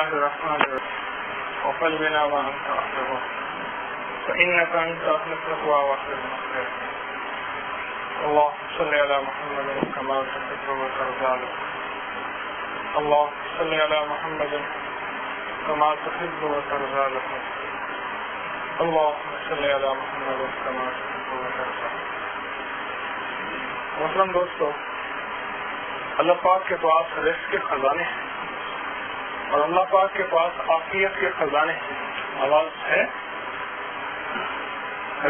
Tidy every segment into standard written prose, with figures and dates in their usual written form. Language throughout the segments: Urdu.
الله الرحمن الرحيم وقلبنا وأنت أحبه فإنك أنت أهل التقوى وأهل المغفرة. اللهم صل على محمد كما تحب وترضى. اللهم صل على محمد كما تحب وترضى. اللهم صل على محمد كما تحب وترضى. محترم دوستو، اللہ پاک کے پاس رزق کے خزانے ہیں اور اللہ پاک کے پاس عافیت کے خزانے ہیں. آواز ہے؟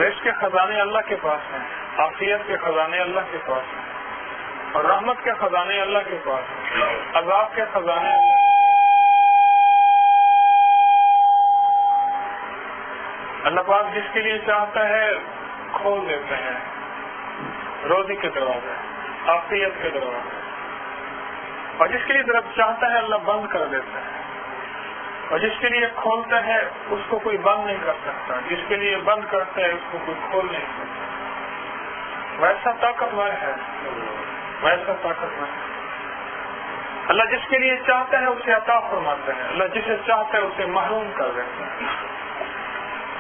رزق کے خزانے اللہ کے پاس ہیں، عافیت کے خزانے اللہ کے پاس ہیں، اور رحمت کے خزانے اللہ کے پاس ہیں، عذاب کے خزانے اللہ پاک جس کے لیے چاہتا ہے کھول دیتے ہیں روزی کے دروازے، عافیت کے دروازے، اور جس کے لیے چاہتا ہے اللہ بند کر دیتا ہے، اور جس کے لیے کھولتا ہے اس کو کوئی بند نہیں کر سکتا، جس کے لیے بند کرتا ہے اس کو کوئی کھول نہیں سکتا. ویسا طاقتور ہے، ویسا طاقتور ہے. اللہ جس کے لیے چاہتا ہے اسے عطا فرماتا ہے، اللہ جسے چاہتا ہے اسے محروم کر دیتا ہے.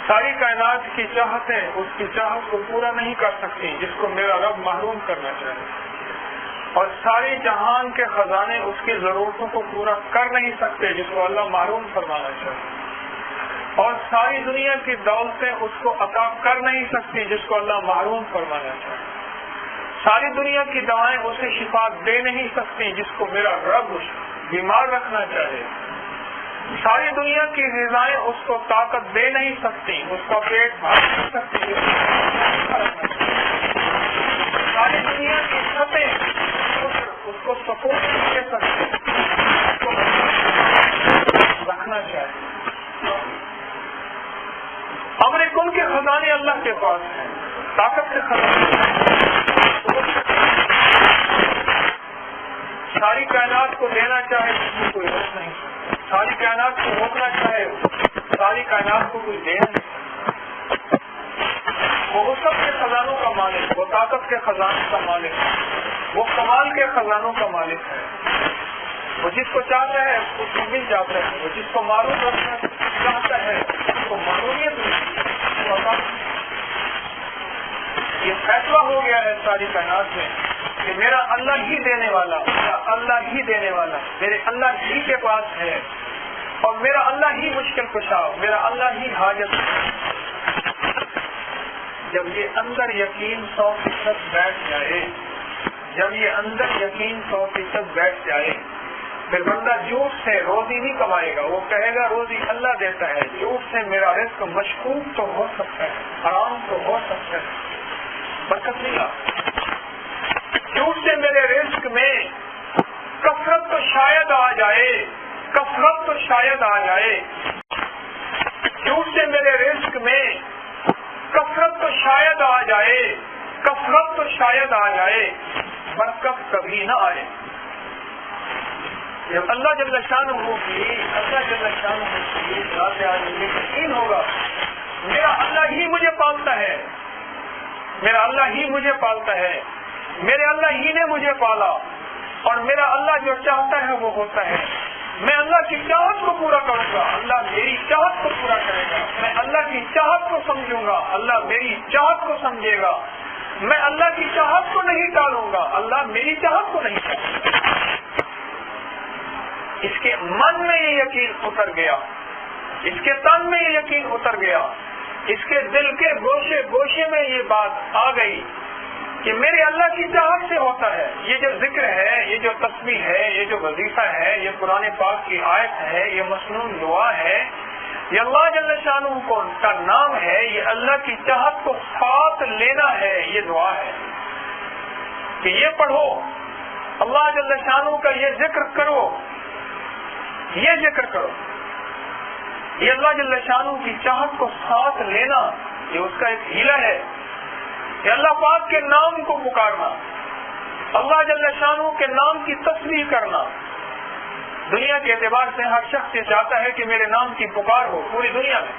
ساری کائنات کی چاہتیں اس کی چاہت کو پورا نہیں کر سکتی جس کو میرا رب محروم کرنا چاہے، اور ساری جہان کے خزانے اس کی ضرورتوں کو پورا کر نہیں سکتے جس کو اللہ محروم فرمانا چاہے، اور ساری دنیا کی دولتیں اس کو عطا کر نہیں سکتی جس کو اللہ محروم فرمانا چاہے. ساری دنیا کی دوائیں اسے شفا دے نہیں سکتی جس کو میرا رب بیمار رکھنا چاہے. ساری دنیا کی غذائیں اس کو طاقت دے نہیں سکتی، اس کا پیٹ بھر نہیں سکتی. ساری دنیا کی چھتیں اس کو سکون نہیں دے سکتی، رکھنا چاہیے. امر کن کے خزانے اللہ کے پاس ہیں، طاقت کے خزانے. ساری کائنات کو دینا چاہے اس کو کوئی روک نہیں سکتا، ساری کائنات کو روکنا چاہے ساری کائنات کو کوئی دے نہیں سکتا. وہ سب کے خزانوں کا مالک، وہ طاقت کے خزانوں کا مالک ہے، وہ کمال کے خزانوں کا مالک ہے. وہ جس کو چاہتا ہے اس کو مل جاتا ہے، وہ جس کو معلوم رکھنا چاہتا ہے اس کو معلومیت ملتی ہے. یہ فیصلہ ہو گیا ہے ساری کائنات میں کہ میرا اللہ ہی دینے والا، میرا اللہ ہی دینے والا، میرے اللہ ہی کے پاس ہے، اور میرا اللہ ہی مشکل کشا، میرا اللہ ہی حاجت. جب یہ اندر یقین 100% بیٹھ جائے، جب یہ اندر یقین 100% بیٹھ جائے، پھر بندہ جھوٹ سے روزی نہیں کمائے گا. وہ کہے گا روزی اللہ دیتا ہے، جھوٹ سے میرا رزق مشکوک تو ہو سکتا ہے، حرام تو ہو سکتا ہے، برکت نہیں آ. جھوٹ سے میرے رزق میں کثرت تو شاید آ جائے، کثرت تو شاید آ جائے. جھوٹ سے میرے رزق میں کثرت تو شاید آ جائے، کثرت تو شاید آ جائے، برکت کبھی نہ آئے. جب اللہ جل شانہ کی ذات عالی یقین ہوگا میرا اللہ ہی مجھے پالتا ہے، میرا اللہ ہی مجھے پالتا ہے، میرے اللہ ہی نے مجھے پالا، اور میرا اللہ جو چاہتا ہے وہ ہوتا ہے. میں اللہ کی چاہت کو پورا کروں گا، اللہ میری چاہت کو پورا کرے گا. میں اللہ کی چاہت کو سمجھوں گا، اللہ میری چاہت کو سمجھے گا. میں اللہ کی چاہت کو نہیں ٹالوں گا، اللہ میری چاہت کو نہیں ٹالے گا. اس کے من میں یہ یقین اتر گیا، اس کے تن میں یہ یقین اتر گیا، اس کے دل کے گوشے گوشے میں یہ بات آ گئی کہ میرے اللہ کی چاہت سے ہوتا ہے. یہ جو ذکر ہے، یہ جو تسبیح ہے، یہ جو وظیفہ ہے، یہ قرآن پاک کی آیت ہے، یہ مسنون دعا ہے، یہ اللہ جل شانہ کا نام ہے، یہ اللہ کی چاہت کو ساتھ لینا ہے. یہ دعا ہے کہ یہ پڑھو، اللہ جل شانہ کا یہ ذکر کرو، یہ ذکر کرو. یہ اللہ جل شانہ کی چاہت کو ساتھ لینا، یہ اس کا ایک ہیلا ہے. یہ اللہ پاک کے نام کو پکارنا، اللہ جل شانہ کے نام کی تسبیح کرنا. دنیا کے اعتبار سے ہر شخص یہ چاہتا ہے کہ میرے نام کی پکار ہو پوری دنیا میں.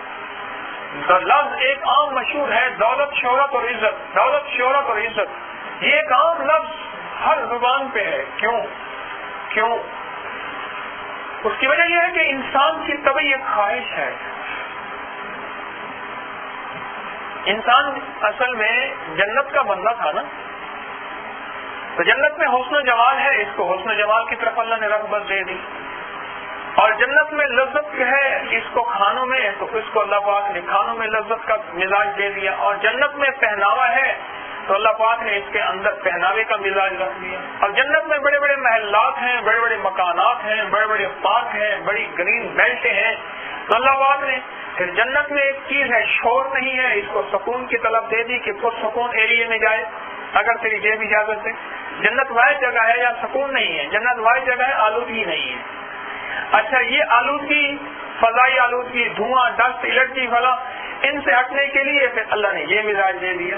لفظ ایک عام مشہور ہے، دولت شہرت اور عزت، دولت شہرت اور عزت. یہ ایک عام لفظ ہر زبان پہ ہے. کیوں؟ اس کی وجہ یہ ہے کہ انسان کی طبعی ایک خواہش ہے. انسان اصل میں جنت کا بندہ تھا نا, تو جنت میں حسن و جمال ہے, اس کو حسن و جمال کی طرف اللہ نے رغبت دے دی. اور جنت میں لذت ہے, اس کو کھانوں میں, تو اس کو اللہ پاک نے کھانوں میں لذت کا مزاج دے دیا. اور جنت میں پہناوا ہے, تو اللہ پاک نے اس کے اندر پہناوے کا مزاج رکھ دیا. اور جنت میں بڑے بڑے محلات ہیں, بڑے بڑے مکانات ہیں, بڑے بڑے پارک ہیں, بڑی گرین بیلٹیں ہیں, تو اللہ پاک نے پھر جنت میں ایک چیز ہے, شور نہیں ہے, اس کو سکون کی طلب دے دی کہ خود سکون ایریے میں جائے اگر تیری جیب اجازت ہے. جنت واحد جگہ ہے یا سکون نہیں ہے, جنت واحد جگہ ہے, آلودگی نہیں ہے. اچھا, یہ آلودگی, فضائی آلودگی, دھواں, ڈسٹ, الرجی والا, ان سے ہٹنے کے لیے پھر اللہ نے یہ مزاج دے دیا.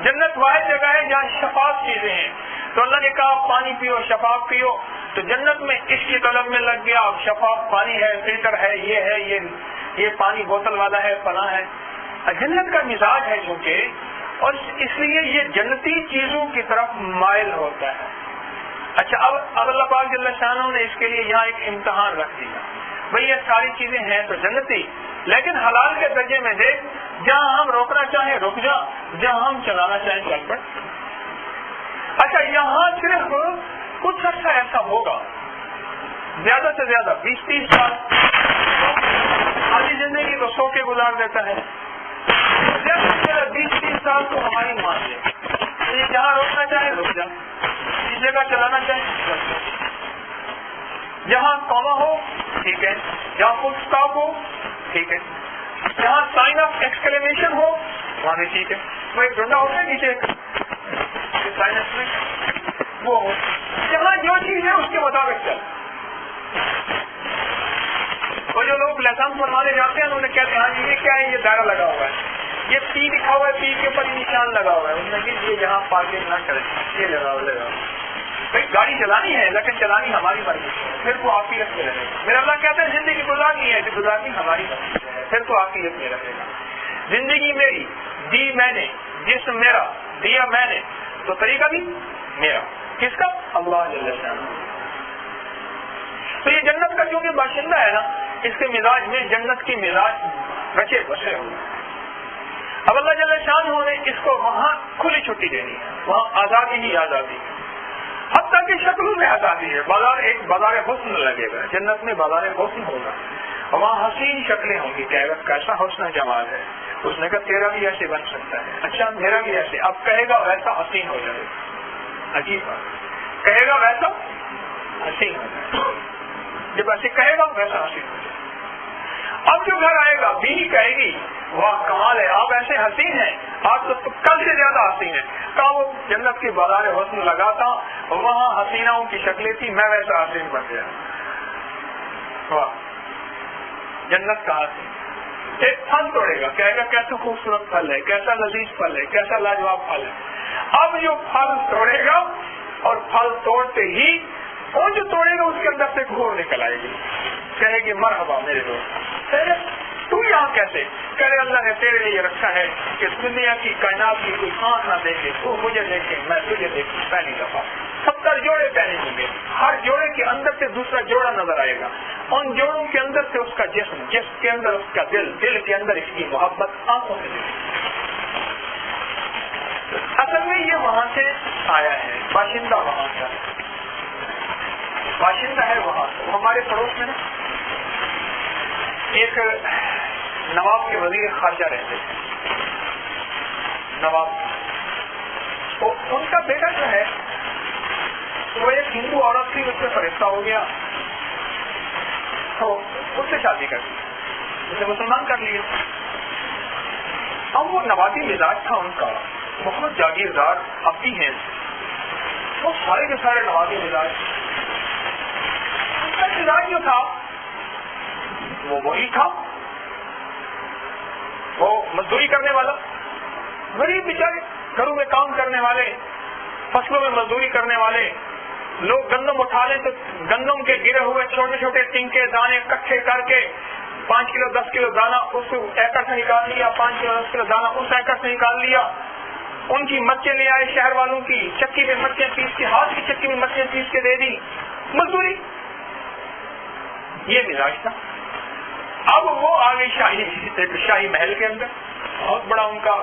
جنت واحد جگہ ہے جہاں شفاف چیزیں ہیں, تو اللہ نے کہا پانی پیو, شفاف پیو, تو جنت میں اس کی طلب میں لگ گیا, اب شفاف پانی ہے, فلٹر ہے, یہ پانی بوتل والا ہے, فلاں ہے. جنت کا مزاج ہے چونکہ, اور اس لیے یہ جنتی چیزوں کی طرف مائل ہوتا ہے. اچھا, اب اللہ پاک جل شانہ نے اس کے لیے یہاں ایک امتحان رکھ دیا. بھئی یہ ساری چیزیں ہیں تو جنتی, لیکن حلال کے درجے میں دیکھ, جہاں ہم روکنا چاہیں رک جا, جہاں ہم چلانا چاہیں چل پڑ. اچھا, یہاں صرف کچھ عرصہ ایسا ہوگا, زیادہ سے زیادہ 20-30 سال, آدھی زندگی تو سو کے گزار دیتا ہے, زیادہ سے زیادہ 20-30 سال تو ہماری مان لے. جہاں روکنا چاہے رک جا, جس جگہ چلانا چاہے, جہاں کاما ہو ٹھیک ہے, جہاں فل اسٹاپ ہو ٹھیک ہے, جہاں سائن آف ایکسکلیمیشن ہو وہاں بھی ٹھیک ہے. وہ ایک ڈنڈا ہوتا ہے نیچے سائنس میں, وہ ہو, جہاں جو چیز ہے اس کے مطابق چل. وہ جو لوگ لائسنس بنوانے جاتے ہیں انہوں نے کہتے ہیں ہاں جی یہ کیا ہے, یہ دائرہ لگا ہوا ہے, یہ پی لکھا ہوا ہے, پی کے اوپر نشان لگا ہوا ہے, انہوں نے یہ یہاں پارکنگ نہ کرے, یہ لگا بھائی گاڑی چلانی ہے لیکن چلانی ہماری مرضی ہے, پھر تو آپ کی رکھ میں رہے گا. میرا اللہ کہتے ہیں زندگی گزارنی ہے, گزارنی ہماری مرضی ہے, پھر تو آپ کی رکھ میں رکھے گا. زندگی میری دی میں نے, جسم میرا دیا میں نے, تو طریقہ بھی میرا, کس کا؟ اللہ جل شانہ. تو یہ جنت کا کیونکہ باشندہ ہے نا, اس کے مزاج میں جنت کی مزاج رچے بسے ہوئے. اب اللہ جل شانہ نے اس کو وہاں کھلی چھٹی دینی ہے, وہاں آزادی ہی آزادی ہے, حتیٰ کہ شکلوں میں آزادی ہے. بازار حسن لگے گا, جنت میں بازار حسن ہوگا, وہاں حسین شکلیں ہوں گی, کہے گا کیسا حسن جمال ہے. اس نے کہا تیرا بھی ایسے بن سکتا ہے, اچھا میرا بھی ایسے. اب کہے گا ویسا حسین ہو جائے, عجیب بات, کہے گا ویسا حسین ہو جائے, جب ایسے کہے گا ویسا حسین ہو جائے. اب جو گھر آئے گا بیوی کہے گی واہ کمال ہے, آپ ایسے حسین ہیں, آپ تو کل سے زیادہ حسین ہیں. کہا وہ جنت کی بازار حسن لگاتا, وہاں حسیناؤں کی شکلیں تھی, میں ویسا حسین بن گیا. واہ, جنت کا حسین. ایک پھل توڑے گا, کہے گا کیسا خوبصورت پھل ہے, کیسا لذیذ پھل ہے, کیسا لاجواب پھل ہے. اب جو پھل توڑے گا, اور پھل توڑتے ہی وہ جو توڑے گا اس کے اندر سے گھور نکل آئے گی, کہے گی مرحبا میرے دوست. تو یہاں کیسے؟ کہ اللہ نے تیرے لیے رکھا ہے کہ دنیا کی کائنات کی کوئی آنکھ نہ دیکھے, تو مجھے دیکھے, میں تجھے دیکھوں. پہلی دفعہ 70 جوڑے پہنے ہوں گے, ہر جوڑے کے اندر سے دوسرا جوڑا نظر آئے گا, ان جوڑوں کے اندر سے اس کا جسم, جسم کے اندر اس کا دل, دل کے اندر اس کی محبت, آنکھوں سے دیکھے. اصل میں یہ وہاں سے آیا ہے, باشندہ وہاں کا باشندہ ہے. وہاں ہمارے پڑوس میں نا ایک نواب کے وزیر خارجہ رہتے تھے, نواب, ان کا بیٹا جو ہے وہ ایک ہندو عورت تھی, اس سے فرشتہ ہو گیا, تو اس سے شادی کر دی, اسے مسلمان کر لیا. اب وہ نوابی مزاج تھا ان کا, بہت جاگیردار, اب بھی ہیں وہ سارے کے سارے نوابی مزاج. اس کا مزاج جو تھا وہ وہی تھا, وہ مزدوری کرنے والا, غریب بیچارے, گھروں میں کام کرنے والے, فصلوں میں مزدوری کرنے والے لوگ. گندم اٹھا لیں تو گندم کے گرے ہوئے چھوٹے چھوٹے ٹنکے دانے اکٹھے کر کے 5 کلو 10 کلو دانا اس ایکڑ سے نکال لیا, 5 کلو 10 کلو دانا اس ایکڑ سے نکال لیا. ان کی مچیں لے آئے شہر والوں کی, چکی میں مچیں پیس کے, ہاتھ کی چکی میں مچیں پیس کے دے دی, مزدوری. یہ مزاج تھا. اب وہ آگے شاہی محل کے اندر بہت بڑا ان کا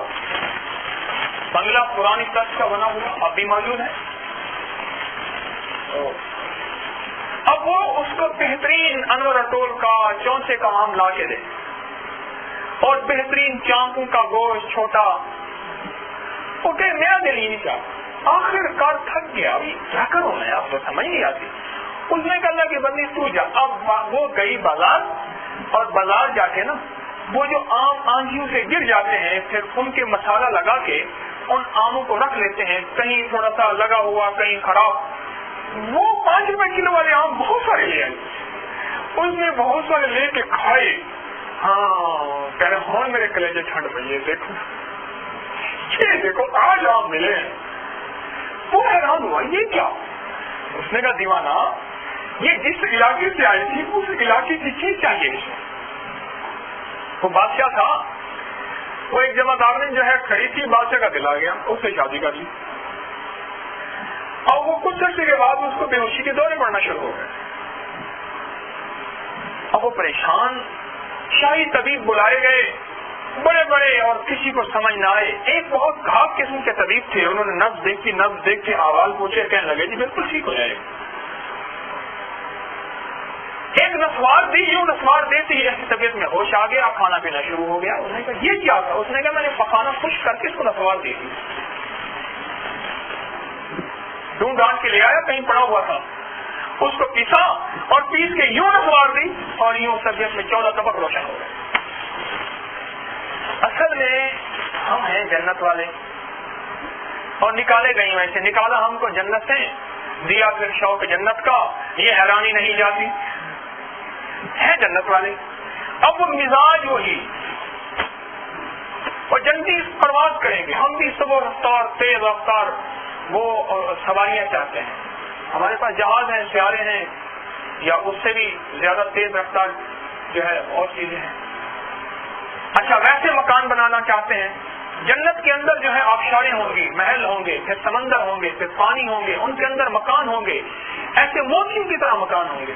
بنگلہ پرانی طرز کا بنا ہوا اب بھی موجود ہے. اب وہ اس کو بہترین انور اٹول کا چونسے کا آم لا کے دے اور بہترین چانپوں کا گوشت چھوٹا. وہ کہ میرا دل ہی نہیں چاہتا, آخر کار تھک گیا, ابھی کیا کروں میں, آپ کو سمجھ نہیں آتی. اس نے کہا اللہ کی بندی تو جا. اب وہ گئی بازار اور بازار جا کے نا وہ جو آم آندھیوں سے گر جاتے ہیں پھر ان کے مسالہ لگا کے ان آموں کو رکھ لیتے ہیں, کہیں تھوڑا سا لگا ہوا کہیں خراب. وہ 5 روپے کلو والے آم بہت سارے لے آئے, اس نے بہت سارے لے کے کھائے. ہاں کہہ رہے ہوں میرے کلیجے ٹھنڈ پہ, دیکھو یہ دیکھو آج آم ملے ہیں. وہ حیران ہوا یہ کیا. اس نے کہا دیوانہ یہ جس علاقے سے آئی تھی اس علاقے کی چیز چاہیے. وہ بادشاہ تھا, وہ ایک جمعدار نے جو ہے کھڑی تھی, بادشاہ کا دل آ گیا, اس سے شادی کر لی. اور وہ کچھ عرصے کے بعد اس کو بے ہوشی کے دورے پڑنا شروع ہو گئے. اب وہ پریشان, شاہی طبیب بلائے گئے بڑے بڑے اور کسی کو سمجھ نہ آئے. ایک بہت گھاٹ قسم کے طبیب تھے, انہوں نے نبض دیکھتی آواز پوچھے, کہنے لگے جی بالکل ٹھیک ہو جائے. ایک نسوار دی, یوں نسوار دیتی ایسی طبیعت میں ہوش آ گیا, کھانا پینا شروع ہو گیا. اس نے کہا یہ کیا تھا. اس نے کہا میں نے پکانا خشک کر کے اس کو نسوار دی تھی. ڈھونڈ ڈانٹ کے لے آیا, کہیں پڑا ہوا تھا, اس کو پیسا اور پیس کے یوں نسوار دی اور یوں طبیعت میں 14 طبق روشن ہو گئے. اصل میں ہم ہیں جنت والے اور نکالے گئے ویسے, نکالا ہم کو جنت سے, دیا پھر شوق جنت کا, یہ حیرانی نہیں جاتی ہے جنت والے. اب وہ مزاج وہی اور جنتی پرواز کریں گے. ہم بھی صبح رفتار تیز رفتار وہ سواریاں چاہتے ہیں. ہمارے پاس جہاز ہیں, سیارے ہیں, یا اس سے بھی زیادہ تیز رفتار جو ہے اور چیزیں ہیں. اچھا ویسے مکان بنانا چاہتے ہیں. جنت کے اندر جو ہے آبشاریں ہوں گی, محل ہوں گے, پھر سمندر ہوں گے, پھر پانی ہوں گے, ان کے اندر مکان ہوں گے, ایسے موتیوں کی طرح مکان ہوں گے.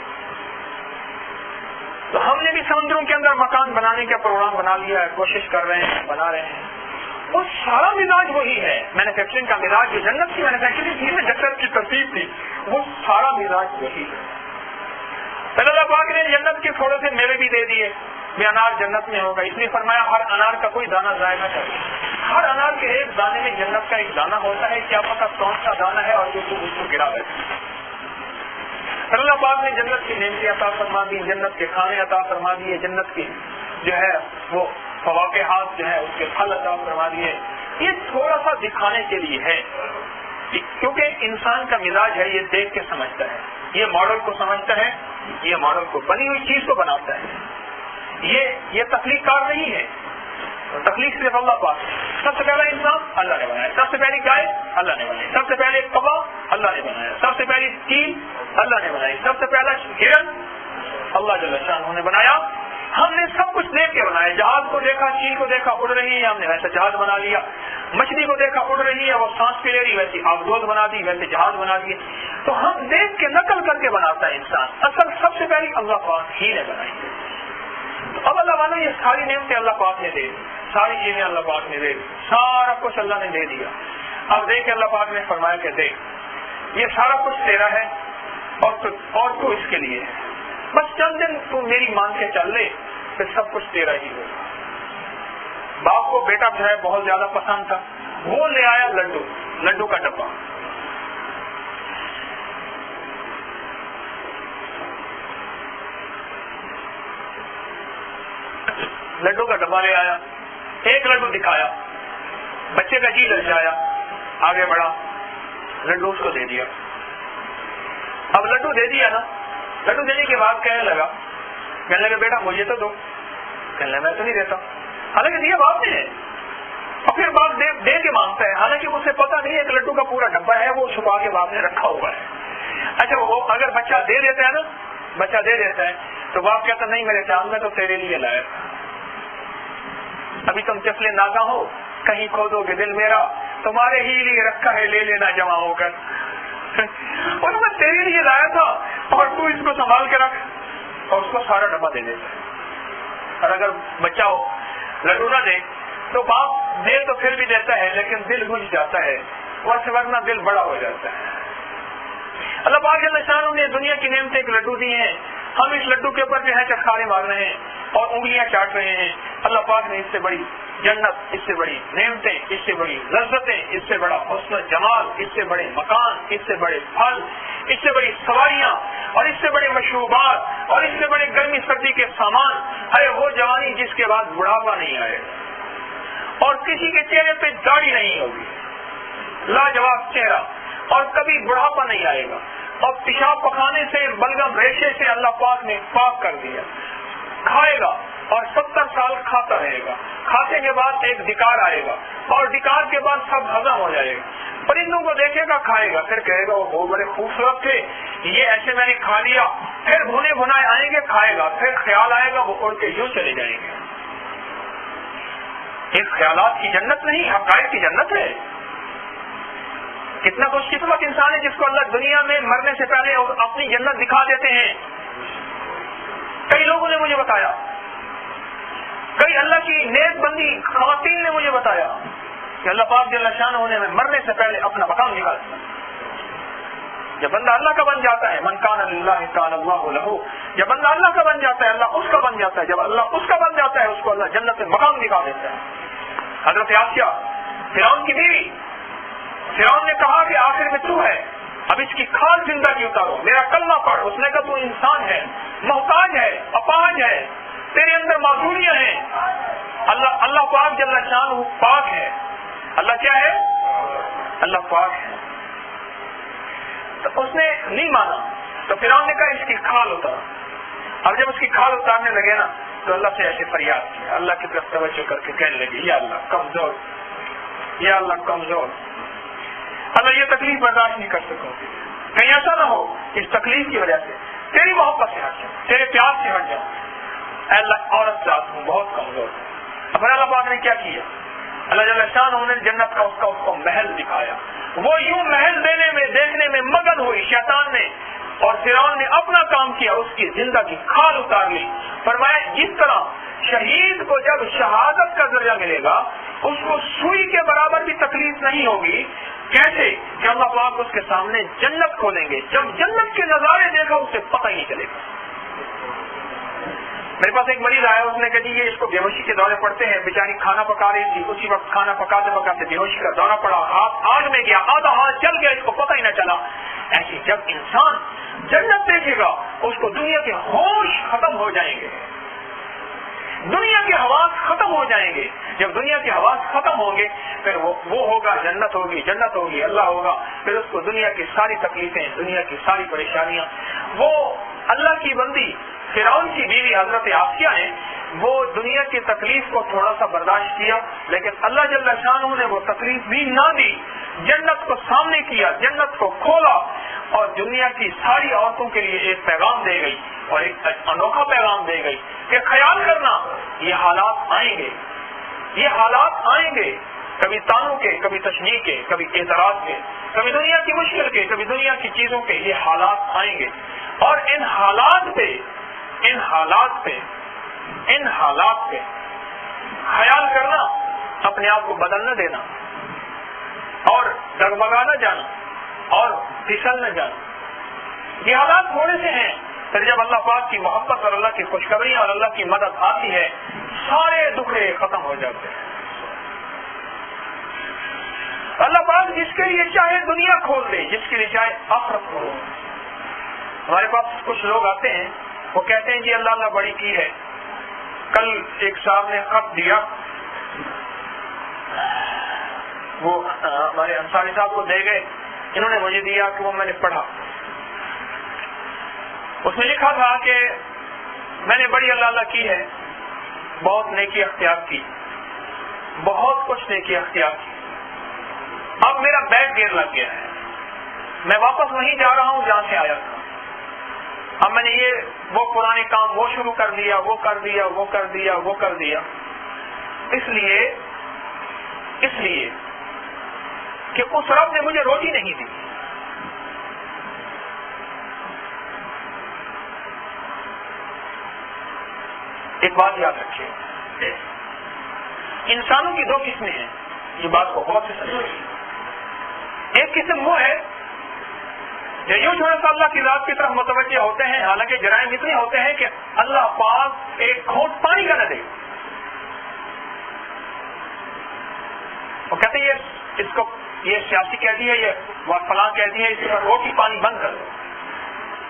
تو ہم نے بھی سمندروں کے اندر مکان بنانے کا پروگرام بنا لیا ہے, کوشش کر رہے ہیں, بنا رہے ہیں. وہ سارا مزاج وہی ہے, مینوفیکچرنگ کا مزاج جو جنت کی مینوفیکچرنگ تھی, جنت کی ترتیب تھی, وہ سارا مزاج وہی ہے. اللہ پاک نے جنت کے تھوڑے سے میوے بھی دے دیے, میں انار جنت میں ہوگا, اس لیے فرمایا ہر انار کا کوئی دانہ ضائع نہ کرے. ہر انار کے ایک دانے میں جنت کا ایک دانہ ہوتا ہے, کیا پتہ کون سا دانہ ہے اور جو اس کو گرا ہے. اللہ پاک نے جنت کی نعمتیں عطا فرما دی, جنت کے کھانے عطا فرما دیے, جنت کی جو ہے وہ فواکہات جو ہے اس کے پھل عطا فرما دیے. یہ تھوڑا سا دکھانے کے لیے ہے, کیونکہ انسان کا مزاج ہے, یہ دیکھ کے سمجھتا ہے, یہ ماڈل کو سمجھتا ہے, یہ ماڈل کو بنی ہوئی چیز کو بناتا ہے. یہ تخلیق کار نہیں ہے, تخلیق صرف اللہ پاک. سب سے پہلا انسان اللہ نے بنایا, سب سے پہلی گائے اللہ نے بنائی, سب سے پہلے کبا اللہ نے بنایا, سب سے پہلی چیل اللہ نے بنائی, سب سے پہلا ہرن اللہ جل شانہ نے بنایا. ہم نے سب کچھ دیکھ کے بنایا. جہاز کو دیکھا, چیل کو دیکھا اڑ رہی ہے, ہم نے ویسا جہاز بنا لیا. مچھلی کو دیکھا اڑ رہی ہے, وہ سانس پہ لے رہی, ویسی آبدوز بنا دی, ویسے جہاز بنا دیے. تو ہم دیکھ کے نقل کر کے بناتا ہے انسان. اصل سب سے پہلی اللہ پاک ہی نے بنائی. اب اللہ والا یہ ساری نعمتیں اللہ پاک نے دے دی, ساری چیزیں اللہ پاک نے دے دی, سارا کچھ اللہ نے دے دیا. اب دیکھ اللہ پاک نے فرمایا کہ دیکھ یہ سارا کچھ تیرا ہے اور تو اس کے لیے ہے, بس چند دن تو میری مان کے چل لے, پھر سب کچھ تیرا ہی ہوگا. باپ کو بیٹا جو ہے بہت زیادہ پسند تھا, وہ لے آیا لڈو کا ڈبہ. لڈو کا ڈبہ لے آیا, ایک لڈو دکھایا, بچے کا جی للچایا, آگے بڑھا, لڈو اس کو دے دیا. اب لڈو دے دیا نا, لڈو دینے کے بعد کہنے لگا بیٹا مجھے تو دو. کہنے لگا میں تو نہیں دیتا, حالانکہ دیا باپ نے. اور پھر باپ دے کے مانگتا ہے, حالانکہ اسے پتا نہیں ایک لڈو کا پورا ڈبہ ہے, وہ چھپا کے باپ نے رکھا ہوا ہے. اچھا وہ اگر بچہ دے دیتا ہے نا, بچہ دے دیتا ہے تو باپ کہتا نہیں میرے چاند میں تو تیرے لیے لایا, ابھی تم چفلے ناگا ہو, کہیں کھودو گے دل میرا, تمہارے ہی لیے رکھا ہے, لے لینا جمع ہو کر. اور میں تیرے لیے لایا تھا اور تو اس کو سنبھال کے رکھ. اور اس کو سارا ڈبہ دے دیتا ہے. اور اگر بچہ لڈو نہ دے تو باپ دے تو پھر بھی دیتا ہے لیکن دل بجھ جاتا ہے, ورنہ دل بڑا ہو جاتا ہے. اللہ پاک جل شانہ نے دنیا کی نعمتیں ایک لڈو دی ہیں, ہم اس لڈو کے اوپر جو ہے چٹخارے مار رہے ہیں اور انگلیاں چاٹ رہے ہیں. اللہ پاک نے اس سے بڑی جنت, اس سے بڑی نعمتیں, اس سے بڑی لذتیں, اس سے بڑا حسن جمال, اس سے بڑے مکان, اس سے بڑے پھل, اس سے بڑی سواریاں اور اس سے بڑے مشروبات اور اس سے بڑے گرمی سردی کے سامان. ہے وہ جوانی جس کے بعد بڑھاپا نہیں آئے اور کسی کے چہرے پہ داڑھی نہیں ہوگی, لاجواب چہرہ, اور کبھی بڑھاپا نہیں آئے گا. اور پیشاب پخانے سے, بلغم ریشے سے اللہ پاک نے پاک کر دیا. کھائے گا اور 70 سال کھاتا رہے گا. کھاتے کے بعد ایک ڈکار آئے گا اور ڈکار کے بعد سب ہضم ہو جائے گا. پرندوں کو دیکھے گا, کھائے گا, پھر کہے گا وہ بہت بڑے خوبصورت تھے, یہ ایسے میں نے کھا لیا. پھر بھنے بھنائے آئیں گے, کھائے گا, پھر خیال آئے گا, وہ اڑ کے یوں چلے جائیں گے. اس خیالات کی جنت نہیں, حقائق کی جنت ہے. کتنا خوش قسمت انسان ہے جس کو اللہ دنیا میں مرنے سے پہلے اپنی جنت دکھا دیتے ہیں. کئی لوگوں نے مجھے بتایا, کئی اللہ کی نیک بندی خواتین نے مجھے بتایا کہ اللہ پاک جل شانہ ہونے میں مرنے سے پہلے اپنا مقام نکالتا. جب بندہ اللہ کا بن جاتا ہے, من کان للہ کان اللہ لہ, جب بندہ اللہ کا بن جاتا ہے اللہ اس کا بن جاتا ہے. جب اللہ اس کا بن جاتا ہے اس کو اللہ جنت میں مقام دکھا دیتا ہے. حضرت آسیہ فرعون کی بیوی, فرعون نے کہا کہ آخر میں تو ہے, اب اس کی کھال زندہ کی اتارو, میرا کلمہ پڑھ. اس نے کہا تو انسان ہے, محتاج ہے, اپاہج ہے, تیرے اندر معذوریاں ہیں. اللہ پاک جل شانہ پاک ہے. اللہ کیا ہے؟ اللہ پاک ہے. تو اس نے نہیں مانا, تو فرعون نے کہا اس کی کھال اتار. اب جب اس کی کھال اتارنے لگے نا تو اللہ سے ایسے فریاد کی, اللہ کی طرف توجہ کر کے کہنے لگے, یا اللہ کمزور, یا اللہ کمزور, اللہ یہ تکلیف برداشت نہیں کر سکوں. کہیں ایسا نہ ہو اس تکلیف کی وجہ سے تیری محبت سے ہٹ جاؤں, تیرے پیار سے ہٹ جاؤں. اے اللہ عورت ذات ہوں, بہت کمزور. اب اللہ پاک نے کیا کیا, اللہ جل شانہ نے جنت کا اس کو محل دکھایا. وہ یوں محل دیکھنے میں مگن ہوئی شیطان نے, اور فرعون نے اپنا کام کیا, اس کی زندہ کی کھال اتار لی. فرمایا جس طرح شہید کو جب شہادت کا درجہ ملے گا اس کو سوئی کے برابر بھی تکلیف نہیں ہوگی. کیسے کہ اللہ پاک اس کے سامنے جنت کھولیں گے, جب جنت کے نظارے دیکھا اسے پتہ ہی نہیں چلے گا. میرے پاس ایک مریض آیا, اس نے کہا جی یہ اس کو بے ہوشی کے دورے پڑتے ہیں. بیچاری کھانا پکا رہی تھی, اسی وقت کھانا پکاتے پکاتے بے ہوشی کا دورہ پڑا, ہاتھ آگ میں گیا, آدھا ہاتھ جل گیا, اس کو پتہ ہی نہ چلا. ایسی جب انسان جنت دیکھے گا اس کو دنیا کے ہوش ختم ہو جائیں گے, دنیا کے حواس ختم ہو جائیں گے. جب دنیا کے حواس ختم ہوں گے پھر وہ ہوگا, جنت ہوگی, جنت ہوگی, اللہ ہوگا. پھر اس کو دنیا کی ساری تکلیفیں, دنیا کی ساری پریشانیاں. وہ اللہ کی بندی فرعون کی بیوی حضرت آسیہ نے وہ دنیا کی تکلیف کو تھوڑا سا برداشت کیا, لیکن اللہ جل شانہ نے وہ تکلیف بھی نہ دی. جنت کو سامنے کیا, جنت کو کھولا اور دنیا کی ساری عورتوں کے لیے ایک پیغام دے گئی, اور ایک انوکھا پیغام دے گئی کہ خیال کرنا یہ حالات آئیں گے, یہ حالات آئیں گے, کبھی تانوں کے, کبھی تشنیع کے, کبھی اعتراض کے, کبھی دنیا کی مشکل کے, کبھی دنیا کی چیزوں کے. یہ حالات آئیں گے اور ان حالات پہ خیال کرنا, اپنے آپ کو بدل نہ دینا اور ڈگمگا نہ جانا اور پھسل نہ جانا. یہ حالات تھوڑے سے ہیں, پھر جب اللہ پاک کی محبت اور اللہ کی خوشخبری اور اللہ کی مدد آتی ہے سارے دکھڑے ختم ہو جاتے ہیں. اللہ پاک جس کے لیے چاہے دنیا کھول دے, جس کے لیے چاہے آخرت کھول دے. ہمارے پاس کچھ لوگ آتے ہیں, وہ کہتے ہیں جی اللہ اللہ بڑی کی ہے. کل ایک صاحب نے خط دیا, وہ ہمارے انصاری صاحب کو دے گئے, انہوں نے مجھے دیا کہ وہ میں نے پڑھا. اس میں لکھا تھا کہ میں نے بڑی اللہ اللہ کی ہے, بہت نیکی اختیار کی, بہت کچھ نیکی اختیار کی. اب میرا بیگ گیر لگ گیا ہے, میں واپس وہیں جا رہا ہوں جہاں سے آیا تھا. اب میں نے وہ پرانے کام وہ شروع کر دیا, وہ کر دیا, وہ کر دیا, وہ کر دیا. اس لیے کہ اس رب نے مجھے روٹی نہیں دی. ایک بات یاد رکھیے، انسانوں کی دو قسمیں ہیں، یہ بات کو غور سے سمجھیے۔ ایک قسم وہ ہے جو یوں تھوڑا سا اللہ کی ذات کی طرف متوجہ ہوتے ہیں، حالانکہ جرائم اتنے ہوتے ہیں کہ اللہ پاک ایک گھونٹ پانی کا نہ دے، وہ کہتے ہیں اس کو یہ سیاسی کہتی ہے، یہ فلاں کہتی ہے، اس پر روٹی پانی بند کر دو،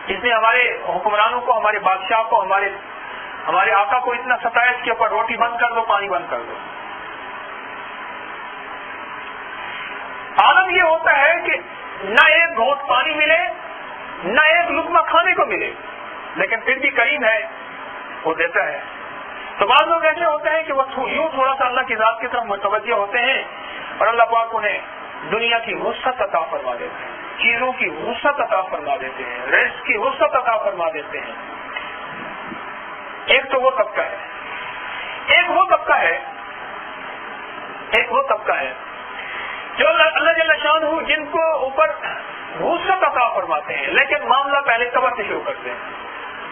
اس نے ہمارے حکمرانوں کو، ہمارے بادشاہ کو، ہمارے آقا کو اتنا ستایا، اس کے اوپر روٹی بند کر دو، پانی بند کر دو۔ عالم یہ ہوتا ہے کہ نہ ایک گھونٹ پانی ملے، نہ ایک لقمہ کھانے کو ملے، لیکن پھر بھی کریم ہے، وہ دیتا ہے۔ تو بعض لوگ ایسے ہوتے ہیں کہ وہ یوں تھوڑا سا اللہ کی ذات کی طرف متوجہ ہوتے ہیں اور اللہ پاک انہیں دنیا کی وسعت عطا فرما دیتے ہیں، چیزوں کی وسعت عطا فرما دیتے ہیں، رزق کی وسعت عطا فرما دیتے ہیں۔ ایک تو وہ طبقہ ہے، ایک وہ طبقہ ہے جو اللہ جل شانہ جن کو اوپر وسعت عطا فرماتے ہیں، لیکن معاملہ پہلے قبر سے شروع کرتے ہیں،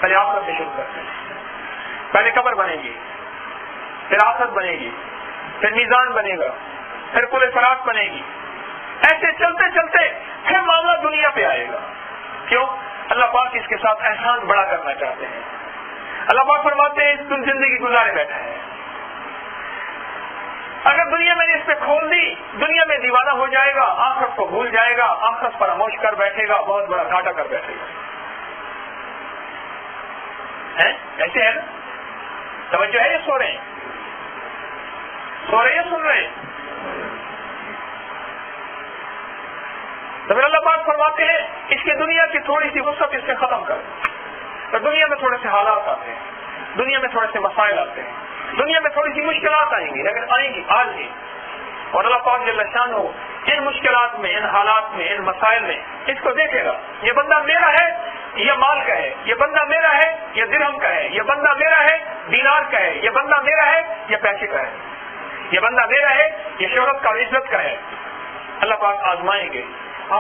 پہلے آخرت سے شروع کرتے ہیں۔ پہلے قبر بنے گی، پھر آخرت بنے گی، پھر میزان بنے گا، پھر کل فراق بنے گی، ایسے چلتے چلتے پھر معاملہ دنیا پہ آئے گا۔ کیوں؟ اللہ پاک اس کے ساتھ احسان بڑا کرنا چاہتے ہیں۔ اللہ پاک فرماتے ہیں تم زندگی گزارے بیٹھا ہے، اگر دنیا میں نے اس پہ کھول دی، دنیا میں دیوانہ ہو جائے گا، آخرت کو بھول جائے گا، آخرت فراموش کر بیٹھے گا، بہت بڑا گھاٹا کر بیٹھے گا۔ ایسے ہے نا؟ توجہ ہے، یہ سو رہے ہیں سن رہے ہیں؟ تو پھر اللہ پاک فرماتے ہیں اس کے دنیا کی تھوڑی سی وسعت اس سے ختم کر، تو دنیا میں تھوڑے سے حالات آتے ہیں، دنیا میں تھوڑے سے مسائل آتے ہیں، دنیا میں تھوڑی سی مشکلات آئیں گی، لیکن آئیں گی آج بھی، اور اللہ پاک جل شانہ ان مشکلات میں، ان حالات میں، ان مسائل میں اس کو دیکھے گا، یہ بندہ میرا ہے، یہ مال کا ہے، یہ بندہ میرا ہے، یہ درہم کا ہے، یہ بندہ میرا ہے، دینار کا ہے، یہ بندہ میرا ہے، یہ پیسے کا ہے، یہ بندہ میرا ہے، یہ شہرت کا، عزت کا ہے۔ اللہ پاک آزمائیں گے،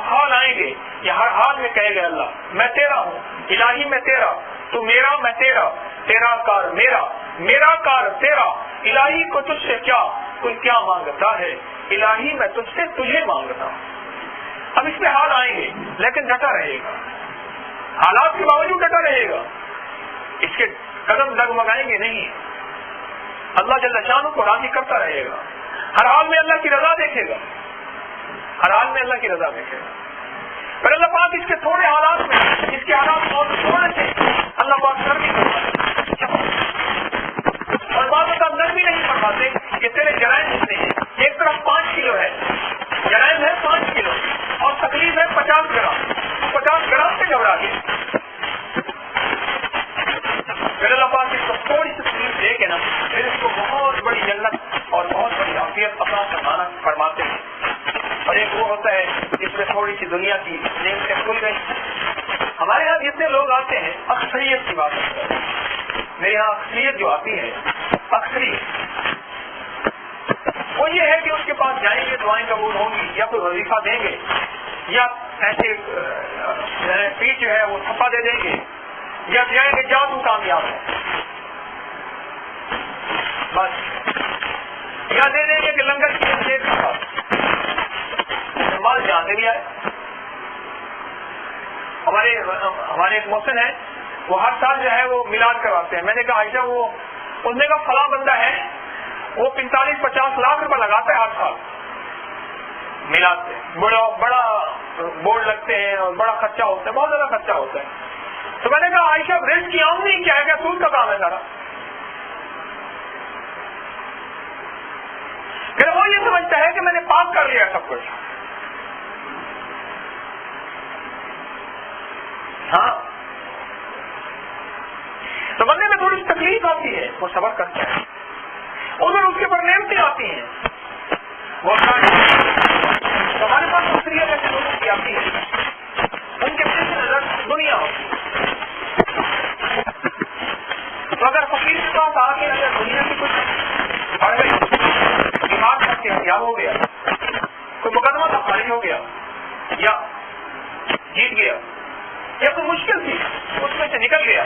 حال آئیں گے، یہ ہر حال میں کہے گا اللہ میں تیرا ہوں، الہی میں تیرا، تو میرا میں تیرا، تیرا کار میرا، میرا کار تیرا، الہی کو تجھ سے کیا کوئی کیا مانگتا ہے، الہی میں تجھ سے تجھے مانگتا ہوں۔ اب اس میں حال آئیں گے، لیکن ڈٹا رہے گا، حالات کے باوجود ڈٹا رہے گا، اس کے قدم ڈگمگائیں گے نہیں، اللہ جل شانہ کو راضی کرتا رہے گا، ہر حال میں اللہ کی رضا دیکھے گا، ہر حال میں اللہ کی رضا دیکھے گا۔ پر اللہ پاک اس کے تھوڑے حالات میں، اس کے حالات بہت تھوڑے سے اللہ پاک نرمی فرماتے، اور بعض اوقات نرمی نہیں فرماتے کہ تیرے جرائم اتنے ہیں، ایک طرف 5 کلو ہے، جرائم ہے 5 کلو اور تکلیف ہے 50 گرام، 50 گرام سے گھبرا گیا، پھر اللہ پاک اس کو تھوڑی سی تکلیف دے کے نا پھر اس کو بہت بڑی جنت اور بہت بڑی عافیت عطا فرماتے ہیں۔ اور ایک وہ ہوتا ہے جس میں تھوڑی سی دنیا کی نعمتیں کھل گئی۔ ہمارے یہاں جتنے لوگ آتے ہیں، اکثریت کی بات کرتے ہیں، میرے یہاں اکثریت جو آتی ہے، اکثریت وہ یہ ہے کہ اس کے پاس جائیں گے، دعائیں قبول ہوں گی، یا کوئی وظیفہ دیں گے، یا ایسے پیٹ جو ہے وہ تھپا دے دیں گے، یا جائیں گے جا تو کامیاب ہے بس، یا دے دیں گے کہ لنگر کی مال جانے بھی آئے۔ ہمارے ایک محسن ہے، وہ ہر سال جو ہے وہ میلاد کرواتے ہیں۔ میں نے کہا عائشہ اس نے کہا فلاں بندہ ہے، وہ 45-50 لاکھ روپے لگاتا ہے ہر سال میلاد سے، بڑا بورڈ لگتے ہیں اور بڑا خرچہ ہوتا ہے، بہت زیادہ خرچہ ہوتا ہے۔ تو میں نے کہا عائشہ رزق کی آمدنی کیا ہے، کیا سود کا کام ہے سارا؟ پھر وہ یہ سمجھتا ہے کہ میں نے پاک کر لیا سب کچھ۔ ہاں، تو بندے میں تھوڑی تکلیف آتی ہے، وہ صبر کرتا ہے، ادھر اس کے اوپر نعمتیں آتی ہیں، وہ ہمارے پاس اکثریت ایسے لوگوں کی آتی ہے، ان کے پیش نظر دنیا ہوتی ہے۔ تو اگر فقیر کے پاس آ کے اگر دنیا کی کچھ بڑھ گئی، دماغ کا احتیاط ہو گیا، کوئی مقدمہ تھا خارج ہو گیا، یا جیت گیا، یا کوئی مشکل تھی اس میں سے نکل گیا،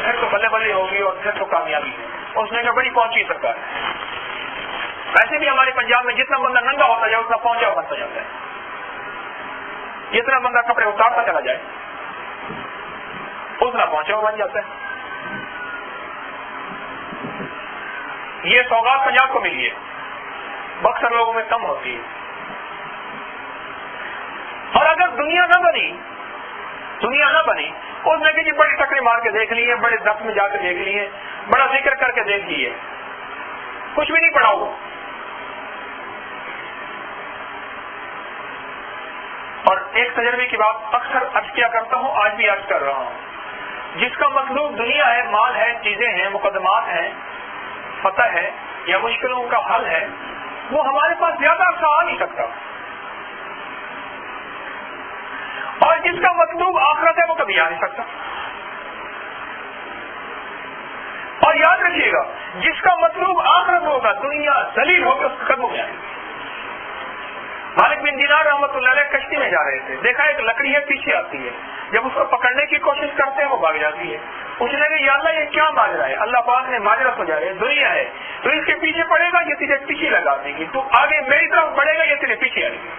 پھر تو بلے بلے ہوگی اور پھر تو کامیابی ہے. اس نے کہا بڑی پہنچی سرکار ہے. ویسے بھی ہمارے پنجاب میں جتنا بندہ ننگا ہوتا جائے اتنا پہنچا بنتا جاتا ہے. جتنا بندہ کپڑے اتارتا چلا جائے اتنا پہنچا بن جاتا ہے. یہ سوغات پنجاب کو ملی ہے, اکثر لوگوں میں کم ہوتی ہے. اور اگر دنیا نہ بنی اس نے کہ جی بڑی ٹکرے مار کے دیکھ لیے, بڑے دف میں جا کے دیکھ لیے, بڑا ذکر کر کے دیکھ لیے, کچھ بھی نہیں پڑھا ہوا. اور ایک تجربے کی بات اکثر عرض کیا کرتا ہوں, آج بھی عرض کر رہا ہوں, جس کا مطلوب دنیا ہے, مال ہے, چیزیں ہیں, مقدمات ہیں, فتح ہے یا مشکلوں کا حل ہے, وہ ہمارے پاس زیادہ عرصہ آ نہیں سکتا. اور جس کا مطلوب آخرت ہے وہ کبھی آ نہیں سکتا. اور یاد رکھیے گا, جس کا مطلوب آخرت ہوگا دنیا ذلیل ہو کر قدموں میں آئے. مالک بن دینار رحمۃ اللہ علیہ کشتی میں جا رہے تھے, دیکھا ایک لکڑی ہے پیچھے آتی ہے, جب اس کو پکڑنے کی کوشش کرتے ہیں وہ بھاگ جاتی ہے. پوچھنے کہ یا اللہ یہ کیا ماجرا ہے؟ اللہ پاک نے ماجرا سمجھا ہے, دنیا ہے تو اس کے پیچھے پڑے گا یہ تجھے پیچھے لگا دے گی, تو آگے میری طرف بڑھے گا یہ تیرے پیچھے آئے گی.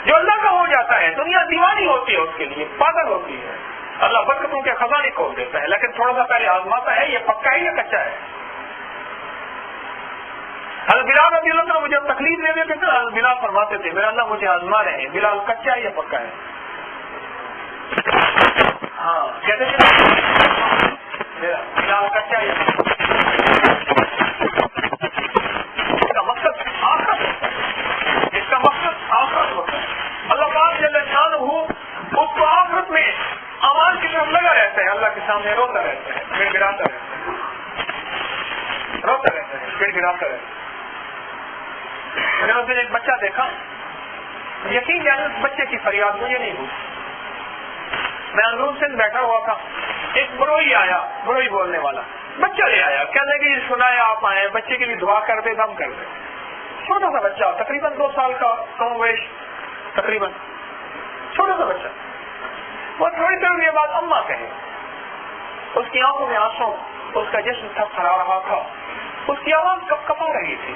جو اللہ کا ہو جاتا ہے دنیا دیوانی ہوتی ہے, اس کے لیے پاگل ہوتی ہے. اللہ برکتوں کے خزانے کھول دیتا ہے, لیکن تھوڑا سا پہلے آزماتا ہے یہ پکا ہے یا کچا ہے. حضرت بلال رضی اللہ عنہ مجھے تکلیف دے دیتے تھے, حضرت بلال فرماتے تھے میرا اللہ مجھے آزما رہے ہیں, بلال کچا ہے یا پکا ہے؟ ہاں کہتے تھے بلال کچا ہے یا پکا. اس کا مقصد آخرت ہوتا ہے, اس کا مقصد آخرت ہوتا ہے. اللہ پاک جل شانہ اس کو آخرت میں اعمال کی طرف لگا رہتا ہے, اللہ کے سامنے روتا رہتا ہے, گڑ گڑاتا رہتا ہے, روتا رہتا ہے, گڑ گڑاتا رہتا ہے. میں نے اس دن ایک بچہ دیکھا, یقین جانے اس بچے کی فریاد مجھے نہیں ہوئی. میں اندرون سے بیٹھا ہوا تھا, ایک بروئی آیا, بروئی بولنے والا بچہ لے آیا, کہنے کہ سنایا آپ آئے, بچے کے لیے دعا کر دے, دم کر دے. چھوٹا سا بچہ, تقریباً 2 سال کا, کم ویش تقریباً چھوٹا سا بچہ. وہ تھوڑی دیر کے بعد اماں کہے, اس کی آنکھوں میں آنسو, اس کا جسم تھک تھرا رہا تھا, اس کی آواز کپ کپا رہی تھی,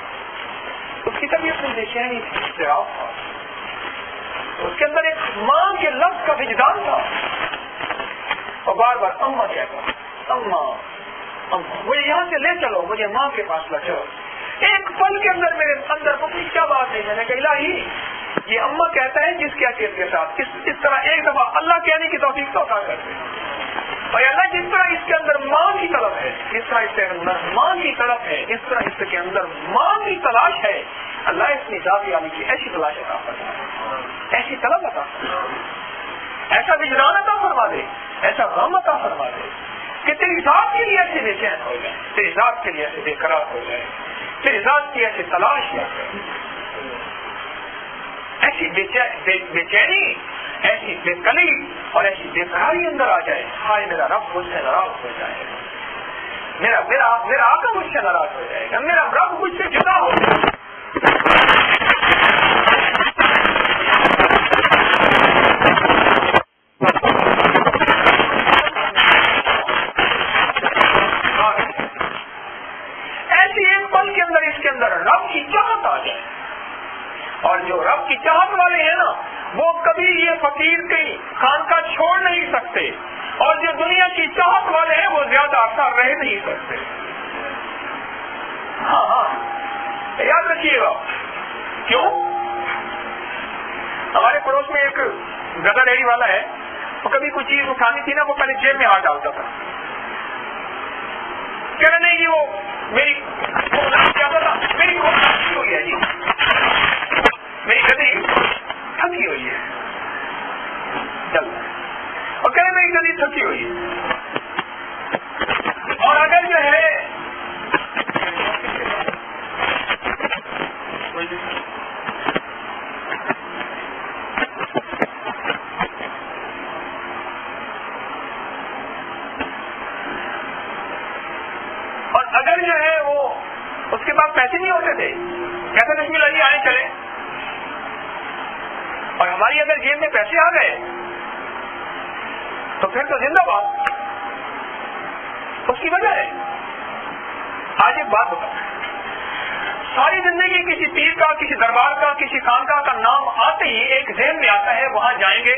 اس کی طبیعت میں بے چینی تھی, اضطراب تھا, اس کے اندر ایک ماں کے لفظ کا وجدان تھا, اور بار بار اماں کہتا, اماں اماں, مجھے یہاں سے لے چلو, مجھے ماں کے پاس لے چلو. ایک پل کے اندر میرے اندر کوئی کیا بات نہیں, میں نے کہا الہی یہ اماں کہتا ہے جس کی حیثیت کے ساتھ, اس طرح ایک دفعہ اللہ کہنے کی توفیق تو عطا کر دے. اور اللہ جس طرح اس کے اندر ماں کی طلب ہے, جس طرح اس کے اندر ماں کی طلب ہے, اس طرح اس کے اندر ماں کی تلاش ہے, اللہ اس نے ذات عالی کی ایسی تلاش عطا فرما دے, ایسی طلب عطا فرما دے, ایسا وجدان عطا فرما دے, ایسا غم عطا فرما دے کہ تیری ذات کے لیے ایسے بے چین ہو جائے, تیری ذات کے لیے ایسے بے قرار ہو جائے, تیری ذات کی ایسی تلاش ہے, ایسی بے چینی, ایسی بے کلی اور ایسی بے قراری اندر آ جائے, ہائے میرا رب مجھ سے ناراض ہو جائے گا, میرا آقا مجھ سے ناراض ہو جائے گا, میرا رب مجھ سے جدا ہو جائے گا. ایسی ایک پل کے اندر اس کے اندر رب کی چاہت آ جائے, اور جو رب کی چاہت والے ہیں نا وہ کبھی یہ فقیر کی خانقاہ چھوڑ نہیں سکتے, اور جو دنیا کی چاہت والے ہیں وہ زیادہ عرصہ رہ نہیں سکتے. ہاں ہاں یاد رکھیے گا, کیوں؟ ہمارے پڑوس میں ایک گدا ڈیری والا ہے, وہ کبھی کوئی چیز اٹھانی تھی نا وہ پہلے جیب میں ہاتھ ڈالتا تھا, کہہ رہے نہیں جی وہ میری کیا پتا میری تھکی ہوئی ہے جی, میری گدی تھکی ہوئی ہے, چل اور کہہ رہے میری گدی تھکی ہوئی ہے. اور اگر جو ہے وہ اس کے پاس پیسے نہیں ہوتے تھے, کہتے بسم اللہ جی آئے چلے, اور ہماری اگر جیب میں پیسے آ گئے تو پھر تو زندہ باد. اس کی وجہ ہے. آج ایک بات بتا, ساری زندگی کسی پیر کا, کسی دربار کا, کسی خانقاہ کا نام آتے ہی ایک ذہن میں آتا ہے وہاں جائیں گے,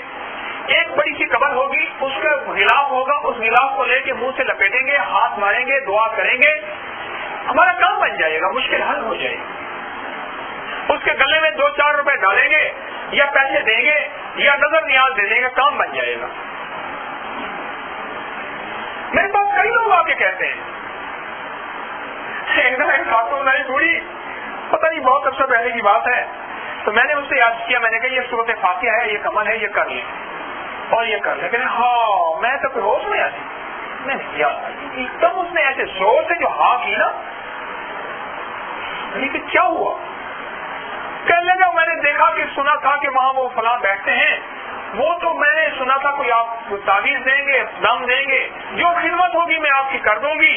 ایک بڑی سی قبر ہوگی, اس کا غلاف ہوگا, اس غلاف کو لے کے منہ سے لپیٹیں گے, ہاتھ ماریں گے, دعا کریں گے, ہمارا کام بن جائے گا, مشکل حل ہو جائے گی. اس کے گلے میں 2-4 روپے ڈالیں گے یا پیسے دیں گے یا نظر نیاز دے دیں گے, کام بن جائے گا. میرے پاس کئی لوگ آ کے کہتے ہیں, ایک خاتون میں نے تھوڑی پتہ نہیں بہت عرصہ پہلے کی بات ہے, تو میں نے اس سے یاد کیا, میں نے کہا یہ سورۃ فاتحہ ہے, یہ کمل ہے, یہ کر لیں اور یہ کر لیں. کہ ہاں میں تو کوئی ہوش میں آتی, میں نے کیا ایک دم اس نے ایسے زور سے جو ہاں کی نا, کہ کیا ہوا؟ کہنے لگا میں نے دیکھا کہ سنا تھا کہ وہاں وہ فلاں بیٹھتے ہیں, وہ تو میں نے سنا تھا کوئی آپ تعویذ دیں گے, دم دیں گے, جو خدمت ہوگی میں آپ کی کر دوں گی,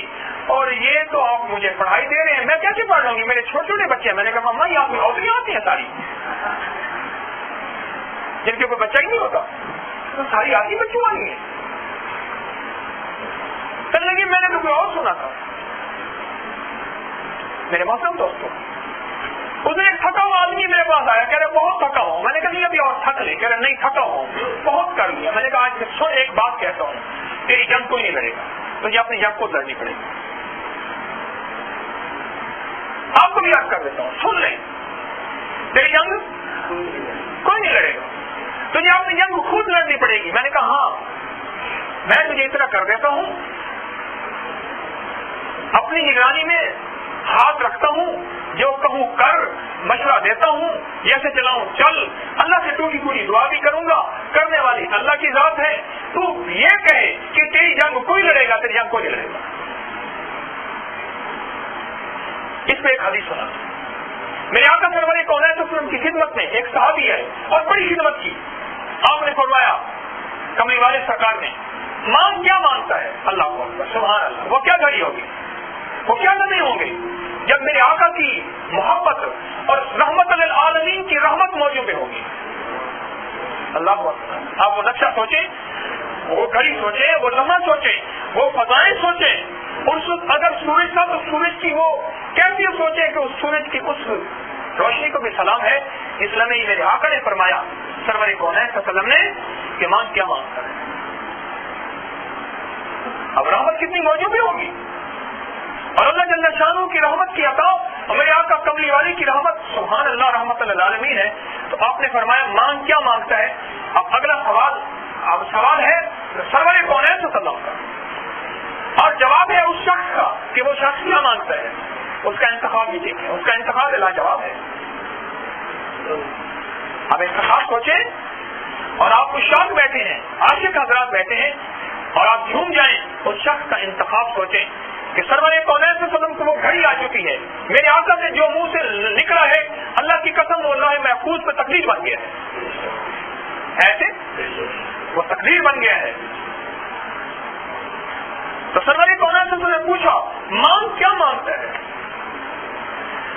اور یہ تو آپ مجھے پڑھائی دے رہے ہیں, میں کیسے پڑھ لوں گی, میرے چھوٹے چھوٹے بچے ہیں. میں نے کہا ماما یہ آپ کی عورتیں آتی ہیں ساری جن کے کوئی بچہ ہی نہیں ہوتا, تو ساری آتی بچوں والی ہیں. کہنے لگی میں نے تو کوئی اور سنا تھا. میرے محترم دوستوں, اس دن ایک تھکا ہوا آدمی میرے پاس آیا, کہہ رہے بہت تھکا ہوں. میں نے کہا نہیں ابھی اور تھک لے. کہہ رہے نہیں تھکا ہوں, بہت کر لیا. میں نے کہا آج سن ایک بات کہتا ہوں, تیری جنگ کوئی نہیں لڑے گا, تجھے اپنی جنگ کو لڑنی پڑے گی. آپ کو بھی یاد کر دیتا ہوں, سن لیں, تیری جنگ کوئی نہیں لڑے گا, تجھے اپنی جنگ خود لڑنی پڑے گی. میں نے کہا ہاں, میں تجھے اتنا کر دیتا ہوں, اپنی نگرانی میں ہاتھ رکھتا ہوں, جو کہوں کر, مشورہ دیتا ہوں, جیسے چلاؤں چل, اللہ سے ٹوٹی پوری دعا بھی کروں گا, کرنے والی اللہ کی ذات ہے. تو یہ کہے کہ تیری جنگ کوئی لڑے گا, تیری جنگ کوئی لڑے گا. اس پہ ایک حدیث سنا, میرے آقا سرور کونین صلی اللہ علیہ وسلم کی خدمت میں ایک صحابی ہے اور بڑی خدمت کی. آپ نے فرمایا کملی والے سرکار نے, مانگ کیا مانگتا ہے؟ اللہ اکبر, سبحان اللہ. وہ کیا گھڑی ہوگی, وہ کیا نہیں ہوں گے جب میرے آقا کی محبت اور رحمت للعالمین کی رحمت موجود ہوگی. اللہ اکبر. آپ وہ نقشہ سوچیں, وہ گھڑی سوچیں, وہ لمحہ سوچیں, وہ فضائیں سوچیں, اور اگر سورج تھا تو سورج کی وہ کیفیت سوچیں کہ اس سورج کی اس روشنی کو بھی سلام ہے. اس لیے میرے آقا نے فرمایا سرور کونین صلی اللہ علیہ وسلم نے کہ مانگ کیا مانگتا ہے. اب رحمت کتنی موجود ہوگی, اور اللہ جل شانہ کی رحمت کی عطا, اور میرے آقا کملی والی کی رحمت, سبحان اللہ, رحمت للعالمین ہے. تو آپ نے فرمایا مانگ کیا مانگتا ہے. اب اگلا سوال, اب سوال ہے سرور کونین صلی اللہ علیہ وسلم کا, اور جواب ہے اس شخص کا کہ وہ شخص کیا مانگتا ہے. اس کا انتخاب بھی دیکھیں, اس کا انتخاب لاجواب ہے. اب انتخاب سوچیں, اور آپ عشاق بیٹھے ہیں, عاشق حضرات بیٹھے ہیں, اور آپ جھوم جائیں, اس شخص کا انتخاب سوچیں کہ سرور کونین صلی اللہ علیہ وسلم کو وہ گھڑی آ چکی ہے, میرے آقا سے جو منہ سے نکلا ہے, اللہ کی قسم وہ اللہ محفوظ پہ تقدیر بن گیا ہے. ایسے وہ تقدیر بن گیا ہے. تو سرور کونین صلی اللہ علیہ وسلم نے پوچھا مانگ کیا مانگتا ہے.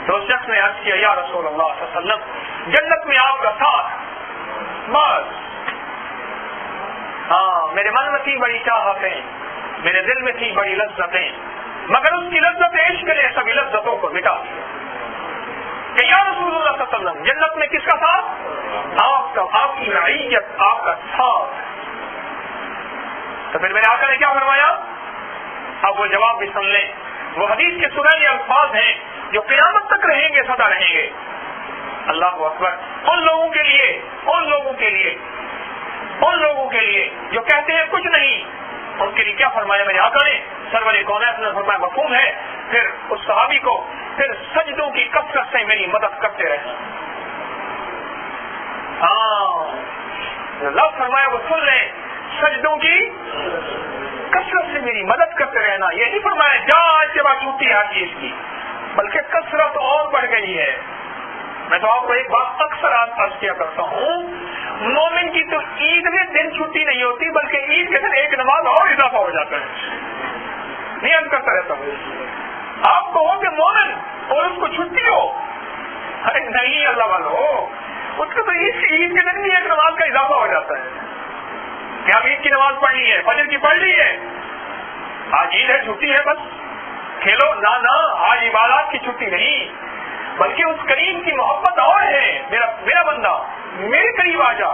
تو اس شخص نے عرض کیا یا رسول اللہ صلی اللہ علیہ وسلم, جنت میں آپ کا ساتھ, بس. ہاں, میرے من میں تھی بڑی چاہتیں, میرے دل میں تھی بڑی لذتیں, مگر اس کی لذت عشق نے سبھی لذتوں کو مٹا دیا. کہ یا رسول اللہ صلی اللہ علیہ وسلم جنت میں کس کا ساتھ؟ آپ کا, آپ کی معیت, آپ کا ساتھ. تو پھر میرے آقا نے کیا فرمایا, اب وہ جواب بھی سن لیں. وہ حدیث کے سنہرے الفاظ ہیں جو قیامت تک رہیں گے, سدا رہیں گے. اللہ اکبر. ان لوگوں کے لیے, ان لوگوں کے لیے, ان لوگوں کے لیے جو کہتے ہیں کچھ نہیں, ان کے لیے کیا فرمایا میرے آقا نے سرور کونین نے فرمایا مفہوم ہے. پھر اس صحابی کو پھر سجدوں کی کثرت سے میری مدد کرتے رہے. ہاں, لفظ فرمایا وہ سن لیں, سجدوں کی کثرت سے میری مدد کرتے رہنا. یہ نہیں فرمایا جا آج کے بعد چھٹی ہر چیز کی, بلکہ کثرت اور بڑھ گئی ہے. میں تو آپ کو ایک بات اکثر عرض کیا کرتا ہوں, مومن کی تو عید میں دن چھٹی نہیں ہوتی, بلکہ عید کے دن ایک نماز اور اضافہ ہو جاتا ہے. نہیں عرض کرتا رہتا ہوں, آپ کو ہو کہ مومن اور اس کو چھٹی ہو, ارے نہیں اللہ والو, اس کو تو عید کے دن بھی ایک نماز کا اضافہ ہو جاتا ہے. کہ اب عید تراویح کی نماز پڑھ لی ہے, فجر کی پڑھ لی ہے, آج عید ہے, چھٹی ہے, بس کھیلو. نہ آج عبادات کی چھٹی نہیں, بلکہ اس کریم کی محبت اور ہے. میرا بندہ میرے قریب آ جا,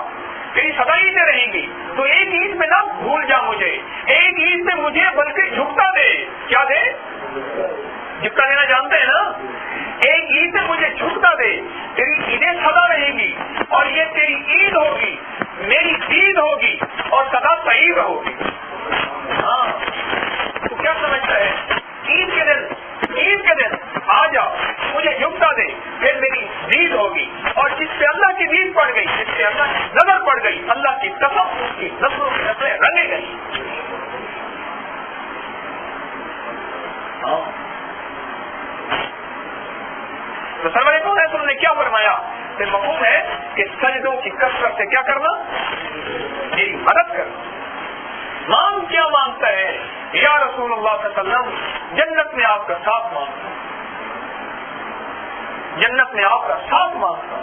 تیری صدا عیدیں رہیں گی, تو ایک عید میں نہ بھول جا مجھے, ایک عید میں مجھے بلکہ جھکتا دے. کیا دے؟ جھکتا دینا جانتے ہیں نا. ایک عید میں مجھے جھکتا دے, تیری عیدیں سدا رہیں گی, اور یہ تیری عید ہوگی, میری عید ہوگی, اور سدا سعید ہوگی. ہاں, تو کیا سمجھتا ہے؟ عید کے دن آ جا, مجھے جھکتا دے, پھر میری عید ہوگی, اور جس پہ اللہ کی عید پڑ گئی, جس پہ اللہ کی نظر پڑ گئی, اللہ کی قسم اس کی نظروں کی نظریں رنگے گئی. تو سرور کون ہے, انہوں نے کیا فرمایا؟ پھر مفہوم ہے کہ سجدوں کی کثرت سے کیا کرنا؟ میری مدد کرنا. مانگ کیا مانگتا ہے؟ یا رسول اللہ صلی اللہ علیہ وسلم, جنت میں آپ کا ساتھ مانگتا, جنت میں آپ کا ساتھ مانگتا.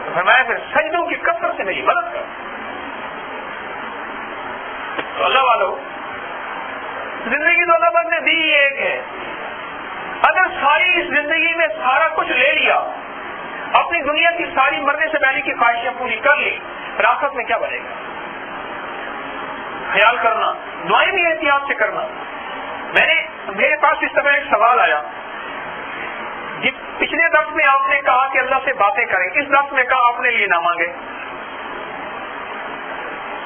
تو فرمایا پھر سجدوں کی کثرت سے میری مدد کر. تو اللہ والو, زندگی تو اللہ نے دی ایک ہے. اگر ساری اس زندگی میں سارا کچھ لے لیا, اپنی دنیا کی ساری مرنے سے پہلے کی خواہشیں پوری کر لی, پھر آخرت میں کیا بنے گا؟ خیال کرنا, دعائیں بھی احتیاط سے کرنا. میرے پاس اس طرح ایک سوال آیا. پچھلے درس میں آپ نے کہا کہ اللہ سے باتیں کریں, اس درس میں کہا آپ نے لیے نہ مانگے.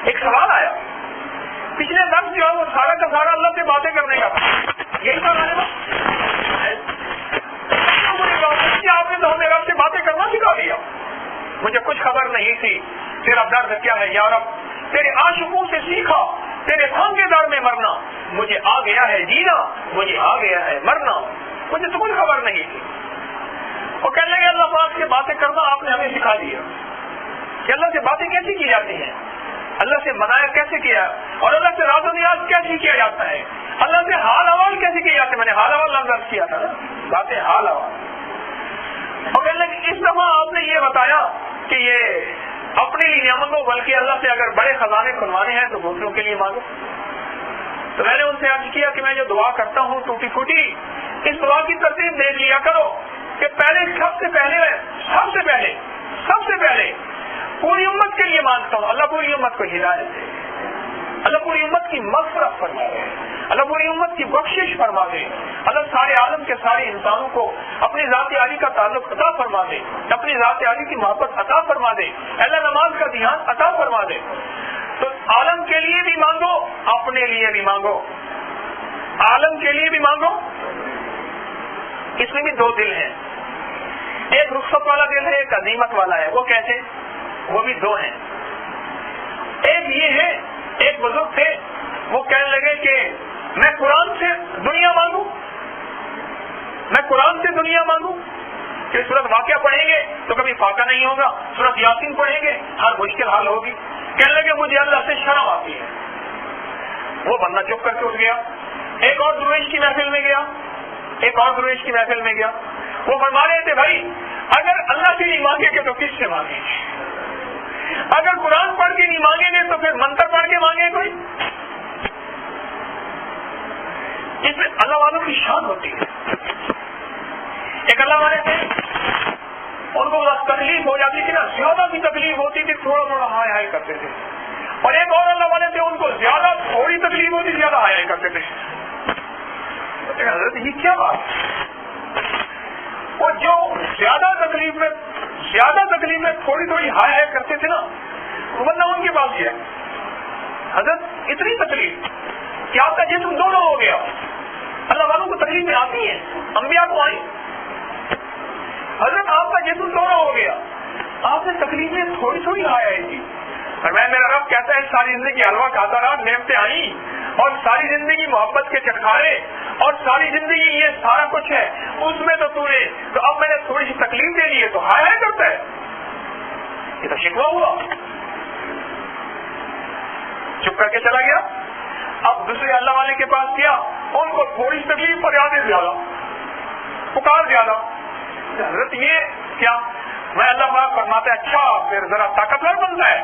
ایک سوال آیا, پچھلے درس جو ہے وہ سارا کا سارا اللہ سے باتیں کرنے کا, یہی سوال ہے. آپ نے تو ہمیں رب سے باتیں کرنا سکھا دیا. مجھے کچھ خبر نہیں تھی تیرا درد کیا ہے یا رب, تیرے عاشقوں سے سیکھا تیرے تھانگے دار میں مرنا. مجھے آ گیا ہے جینا, مجھے آ گیا ہے مرنا, مجھے تو کچھ خبر نہیں تھی. وہ کہنے لگے اللہ پاک سے باتیں کرنا آپ نے ہمیں سکھا دیا کہ اللہ سے باتیں کیسی کی جاتی ہیں, اللہ سے منایا کیسے کیا, اور اللہ سے راز و نیاز کیسے کیا جاتا ہے, اللہ سے حال حوال کیسے کیا جاتا ہے. میں نے حال حوال لفظ کیا تھا نا, باتیں حال حوال. اور کہنے لگے اس دفعہ آپ نے یہ بتایا کہ یہ اپنے لیے نہ مانگو, بلکہ اللہ سے اگر بڑے خزانے کھلوانے ہیں تو دوسروں کے لیے مانگو. تو میں نے ان سے عرض کیا کہ میں جو دعا کرتا ہوں ٹوٹی پھوٹی, اس دعا کی ترتیب دیکھ لیا کرو کہ پہلے سب سے پہلے پوری امت کے لیے مانگتا ہوں, اللہ پوری امت کو ہدایت دے, اللہ پوری امت کی مغفرت فرما دے, اللہ پوری امت کی بخشش فرما دے, اللہ سارے عالم کے سارے انسانوں کو اپنی ذات عالی کا تعلق عطا فرما دے, اپنی ذات عالی کی محبت عطا فرما دے, اللہ نماز کا دھیان عطا فرما دے. تو عالم کے لیے بھی مانگو, اپنے لیے بھی مانگو, عالم کے لیے بھی مانگو. اس میں بھی دو دل ہیں, ایک رخصت والا دل ہے, ایک عزیمت والا ہے. وہ کیسے؟ وہ بھی دو ہیں. ایک یہ ہے, ایک بزرگ تھے, وہ کہنے لگے کہ میں قرآن سے دنیا مانگوں, میں قرآن سے دنیا مانگوں. کہ سورت واقعہ پڑھیں گے تو کبھی فاقہ نہیں ہوگا, سورت یاسین پڑھیں گے ہر مشکل حل ہوگی. کہنے لگے مجھے اللہ سے شرم آتی ہے. وہ بندہ چپ کر کے اٹھ گیا, ایک اور درویش کی محفل میں گیا, وہ فرما رہے تھے بھائی اگر اللہ سے نہیں مانگیں گے تو کس سے مانگیں گے, اگر قرآن پڑھ کے نہیں مانگیں گے تو پھر منتر پڑھ کے مانگیں کوئی. اس میں اللہ والوں کی شان ہوتی ہے. ایک اللہ والے تھے, ان کو تکلیف ہو جاتی تھی نا, زیادہ بھی تکلیف ہوتی تھی, تھوڑا تھوڑا ہائے ہائے کرتے تھے. اور ایک اور اللہ والے تھے, ان کو زیادہ تھوڑی تکلیف ہوتی, زیادہ ہائے ہائے کرتے تھے. حضرت یہ کیا بات؟ اور جو زیادہ تکلیف میں تھوڑی تھوڑی ہائے ہائے کرتے تھے نا, وہ بندہ ان کے پاس گیا, حضرت اتنی تکلیف کہ آپ کا جسم دونوں ہو گیا. اللہ والوں کو تکلیفیں آتی ہیں, انبیاء کو آئی, حضرت آپ کا جسم دونوں ہو گیا, آپ نے تکلیفیں تھوڑی تھوڑی ہائے آئی تھی. اور میرا رب کہتا ہے ساری زندگی حلوہ کھاتا رہا, نعمتیں آئی, اور ساری زندگی محبت کے چٹکارے, اور ساری زندگی یہ سارا کچھ ہے, اس میں تو اب میں نے تھوڑی سی تکلیف دے لی ہے تو ہائے ہائے کرتا ہے. یہ تو شکوہ ہوا, چپ کر کے چلا گیا. اب دوسرے اللہ والے کے پاس گیا, ان کو تھوڑی سی تکلیف پر یادیں زیادہ, پکار زیادہ. حضرت یہ کیا؟ میں اللہ پاک فرماتا ہے اچھا پھر ذرا طاقتور بنتا ہے.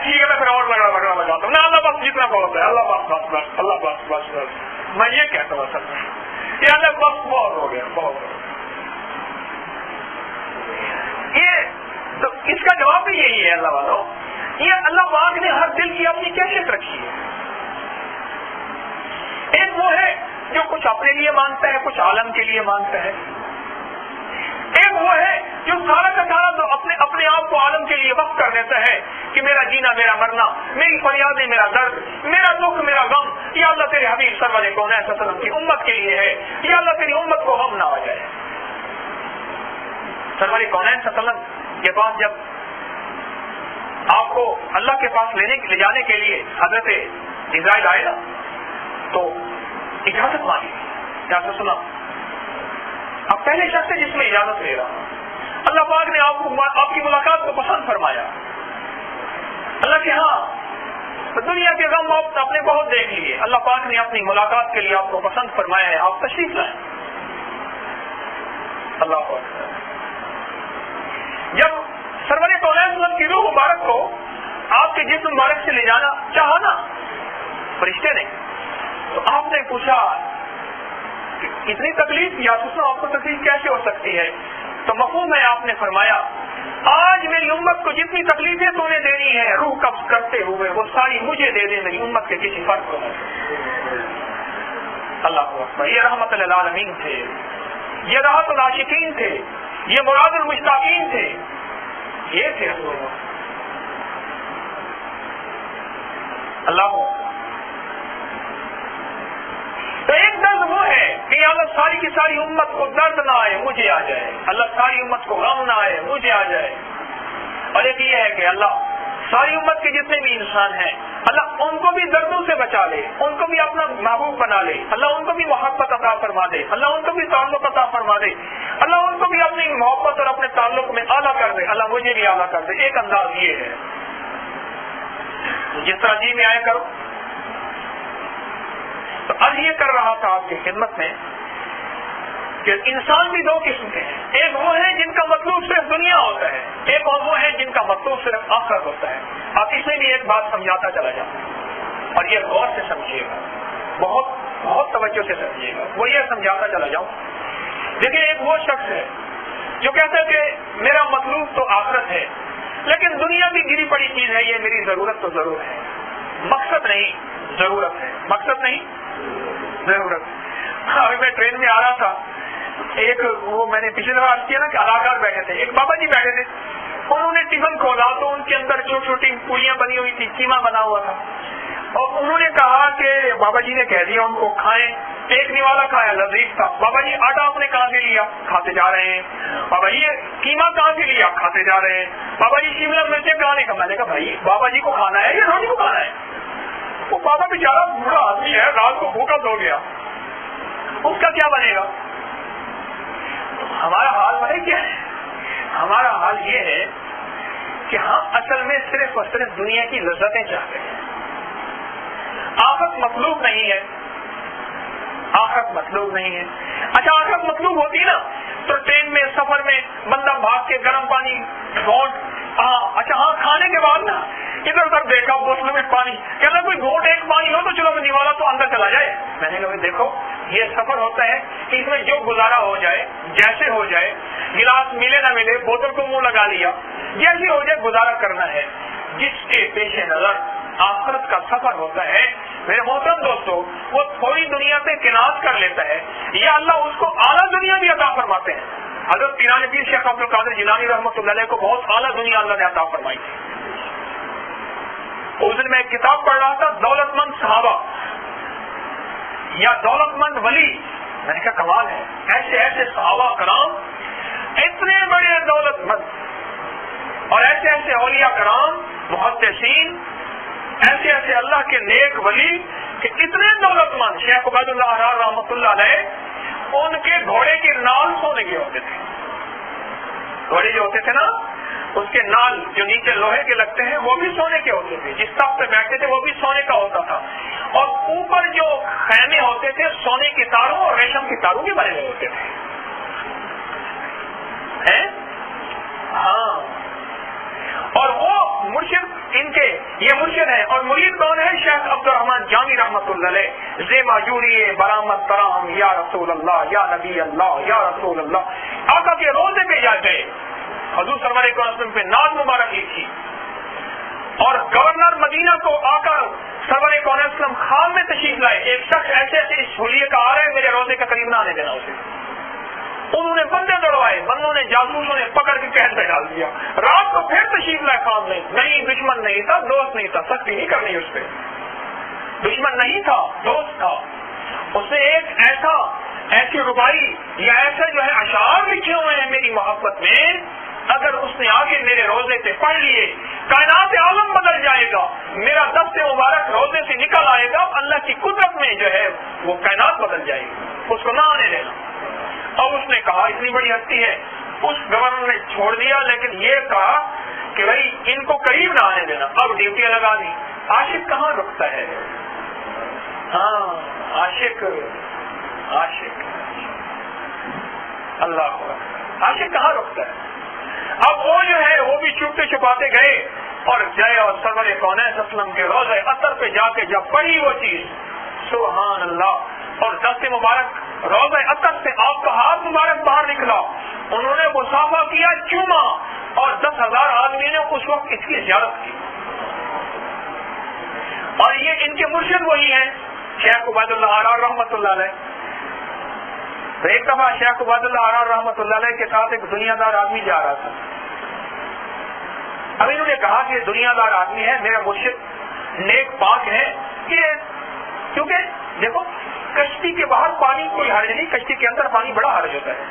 ٹھیک ہے میں پھر اور لگاتا ہوں نا, اللہ بس جتنا بہت ہے, اللہ بس بس بس, اللہ بس بس بس. میں یہ کہتا ہوں اصل میں یہ اللہ بس بہت ہو گیا, بہت ہو گیا. یہ تو اس کا جواب بھی یہی ہے اللہ والوں, یہ اللہ پاک نے ہر دل کی اپنی کیفیت رکھی ہے. ایک وہ ہے جو کچھ اپنے لیے مانگتا ہے, کچھ عالم کے لیے مانگتا ہے. ایک وہ ہے جو سارا کا سارا تو اپنے آپ کو عالم کے لیے وقف کر دیتا ہے کہ میرا جینا, میرا مرنا, میری فریادیں, میرا درد, میرا دکھ, میرا غم, یا اللہ تیرے حبیب سرور کونین صلی اللہ علیہ وسلم کی امت کے لیے ہے, یا اللہ تیری امت کو غم نہ آ جائے. سرور کونین صلی اللہ علیہ وسلم کے پاس جب آپ کو اللہ کے پاس لے جانے کے لیے حضرت اسرائیل آئے نا تو اجازت مانگی, اجازت سنا. اب پہلے شخص ہے جس میں اجازت لے رہا ہوں. اللہ پاک نے آپ کی ملاقات کو پسند فرمایا. اللہ کے ہاں دنیا کے غم آپ نے بہت دیکھ لیے, اللہ پاک نے اپنی ملاقات کے لیے آپ کو پسند فرمایا ہے, آپ تشریف لائیں. اللہ پاک جب سرور کونین کی روح مبارک کو آپ کے جسم مبارک سے لے جانا چاہا نا فرشتے نے, تو آپ نے پوچھا اتنی تکلیف, یا سوچو آپ کو تکلیف کیسے ہو سکتی ہے؟ تو مفہوم ہے آپ نے فرمایا آج میری امت کو جتنی تکلیفیں تو نے دینی ہے روح قبض کرتے ہوئے وہ ساری مجھے دے دیں, میری امت کے کسی فرق کو نہیں. اللہ اکبر. یہ رحمت للعالمین تھے, یہ راحت العاشقین تھے, یہ مراد المشتاقین تھے, یہ تھے اللہ. تو ایک درد وہ ہے کہ اللہ ساری کی ساری امت کو درد نہ آئے مجھے آ جائے, اللہ ساری امت کو غم نہ آئے مجھے آ جائے. اور ایک یہ ہے کہ اللہ ساری امت کے جتنے بھی انسان ہیں اللہ ان کو بھی دردوں سے بچا لے, ان کو بھی اپنا محبوب بنا لے, اللہ ان کو بھی محبت عطا فرما دے, اللہ ان کو بھی تعلق عطا فرما دے, اللہ ان کو بھی اپنی محبت اور اپنے تعلق میں اعلیٰ کر دے, اللہ مجھے بھی اعلیٰ کر دے. ایک انداز یہ ہے جس طرح جی میں آیا کرو. تو اب یہ کر رہا تھا آپ کی خدمت میں کہ انسان بھی دو قسم کے ہیں, ایک وہ ہے جن کا مطلوب صرف دنیا ہوتا ہے, ایک اور وہ ہے جن کا مطلوب صرف آخرت ہوتا ہے. آپ اس میں بھی ایک بات سمجھاتا چلا جاؤں اور یہ غور سے سمجھیے گا, بہت بہت توجہ سے سمجھیے گا. وہ یہ سمجھاتا چلا جاؤں, دیکھیے ایک وہ شخص ہے جو کہتا ہے کہ میرا مطلوب تو آخرت ہے لیکن دنیا بھی گری پڑی چیز ہے, یہ میری ضرورت تو ضرور ہے, مقصد نہیں ضرورت ہے, مقصد نہیں ضرورت. ابھی میں ٹرین میں آ رہا تھا, ایک وہ میں نے پچھلے دفعہ عرض کیا نا کہ اداکار بیٹھے تھے, ایک بابا جی بیٹھے تھے, انہوں نے ٹفن کھولا تو ان کے اندر چھوٹی چھوٹی پوریاں بنی ہوئی تھی, قیمہ بنا ہوا تھا, اور انہوں نے کہا کہ بابا جی نے کہہ دیا ان کو کھائیں. ایک نوالا کھایا, لذیذ تھا. بابا جی آٹا آپ نے کہاں سے لیا؟ کھاتے جا رہے ہیں. بابا جی قیمہ کہاں سے لیا؟ کھاتے جا رہے ہیں. بابا جی شملہ مرچیں کہاں نے؟ میں نے کہا بھائی بابا جی کو کھانا ہے یا روٹی کو کھانا ہے؟ وہ بابا بیچارہ بوڑھا آدمی ہے, رات کو بھوکا سو گیا, اس کا کیا بنے گا؟ ہمارا حال بھائی کیا ہے؟ ہمارا حال یہ ہے کہ ہم اصل میں صرف اور صرف دنیا کی لذتیں چاہتے ہیں, آخرت مطلوب نہیں ہے, آخرت مطلوب نہیں ہے. اچھا آخرت مطلوب ہوتی نا تو ٹرین میں سفر میں بندہ بھاگ کے گرم پانی گھونٹ, اچھا ہاں کھانے کے بعد نا ادھر ادھر دیکھا بوتلوں میں پانی, کہنا کوئی گھونٹ ایک پانی ہو تو چلو نوالا تو اندر چلا جائے. میں نے کہا دیکھو یہ سفر ہوتا ہے کہ اس میں جو گزارا ہو جائے, جیسے ہو جائے, گلاس ملے نہ ملے, بوتل کو منہ لگا لیا, جیسے ہو جائے گزارا کرنا ہے. جس کے پیش نظر آخرت کا سفر ہوتا ہے میرے محترم دوستو, وہ تھوڑی دنیا سے کناز کر لیتا ہے یا اللہ اس کو اعلیٰ دنیا بھی عطا فرماتے ہیں. حضرت پیران پیر شیخ عبد القادر جیلانی رحمۃ اللہ علیہ کو بہت اعلیٰ دنیا اللہ نے عطا فرمائی تھی. اس دن میں ایک کتاب پڑھ رہا تھا, دولت مند صحابہ یا دولت مند ولی. میں نے کہا کمال ہے, ایسے ایسے صحابہ کرام اتنے بڑے دولت مند اور ایسے ایسے اولیاء کرام محدثین, ایسے ایسے اللہ کے نیک ولی کہ اتنے دولت مند. شیخ عبید اللہ احرار رحمۃ اللہ علیہ, ان کے گھوڑے کے نال سونے کے ہوتے تھے. گھوڑے جو ہوتے تھے نا اس کے نال جو نیچے لوہے کے لگتے ہیں وہ بھی سونے کے ہوتے تھے, جس تخت پہ بیٹھتے تھے وہ بھی سونے کا ہوتا تھا, اور اوپر جو خیمے ہوتے تھے سونے کی تاروں اور ریشم کی تاروں کے بنے ہوئے ہوتے تھے. ہاں, اور وہ مرشد ان کے الرحمن جامی رحمت اللہ علیہ زیما جوری برآمد ترام یا رسول اللہ یا نبی اللہ یا رسول اللہ آقا کے روزے پہ جا گئے. حضور صلی اللہ علیہ وسلم پہ ناز مبارک لی تھی اور گورنر مدینہ کو آقا صلی اللہ علیہ وسلم خان میں تشریف لائے. ایک شخص ایسے اس حلیے کا آ رہا ہے میرے روزے کا قریب نہ آنے دینا اسے. انہوں نے بندے دوڑوائے, بندوں نے جاسوسوں نے پکڑ کے قید میں ڈال دیا. رات کو پھر تشریف لائے خان میں. نہیں دشمن نہیں تھا, دوست نہیں تھا, سختی نہیں کرنی اس پہ. دشمن نہیں تھا, دوست تھا. اس نے ایک ایسی ربائی یا ایسے جو ہے اشعار لکھے ہوئے ہیں میری محبت میں, اگر اس نے آگے میرے روزے سے پڑھ لیے کائنات عالم بدل جائے گا. میرا دست مبارک روزے سے نکل آئے گا, اللہ کی قدرت میں جو ہے وہ کائنات بدل جائے گی. اس کو نہ آنے دینا. اور اس نے کہا اتنی بڑی ہستی ہے, اس گورنر نے چھوڑ دیا لیکن یہ کہا کہ بھائی ان کو قریب نہ آنے دینا. اب ڈیوٹیاں لگا دی. عاشق کہاں رکتا ہے؟ ہاں عاشق اللہ عاشق کہاں رکتا ہے؟ اب وہ جو ہے وہ بھی چھپتے چھپاتے گئے اور جائے اور سرور کونین اسلم کے روزے اثر پہ جا کے جب پڑھی وہ چیز سبحان اللہ, اور دست مبارک روزہ اثر سے آپ کا ہاتھ مبارک باہر نکلا. انہوں نے مصافحہ کیا, چوما, اور 10,000 آدمی نے اس وقت اس کی زیارت کی. اور یہ ان کے مرشد وہی ہیں شیخ عبید اللہ آرار رحمت اللہ علیہ. تو ایک دفعہ شیخ عبید اللہ آرار رحمت اللہ علیہ کے ساتھ ایک دنیا دار آدمی جا رہا تھا. اب انہوں نے کہا کہ دنیا دار آدمی ہے, میرا مرشد نیک پاک ہے, کہ کیونکہ دیکھو کشتی کے باہر پانی کوئی حرج نہیں, کشتی کے اندر پانی بڑا حرج ہوتا ہے.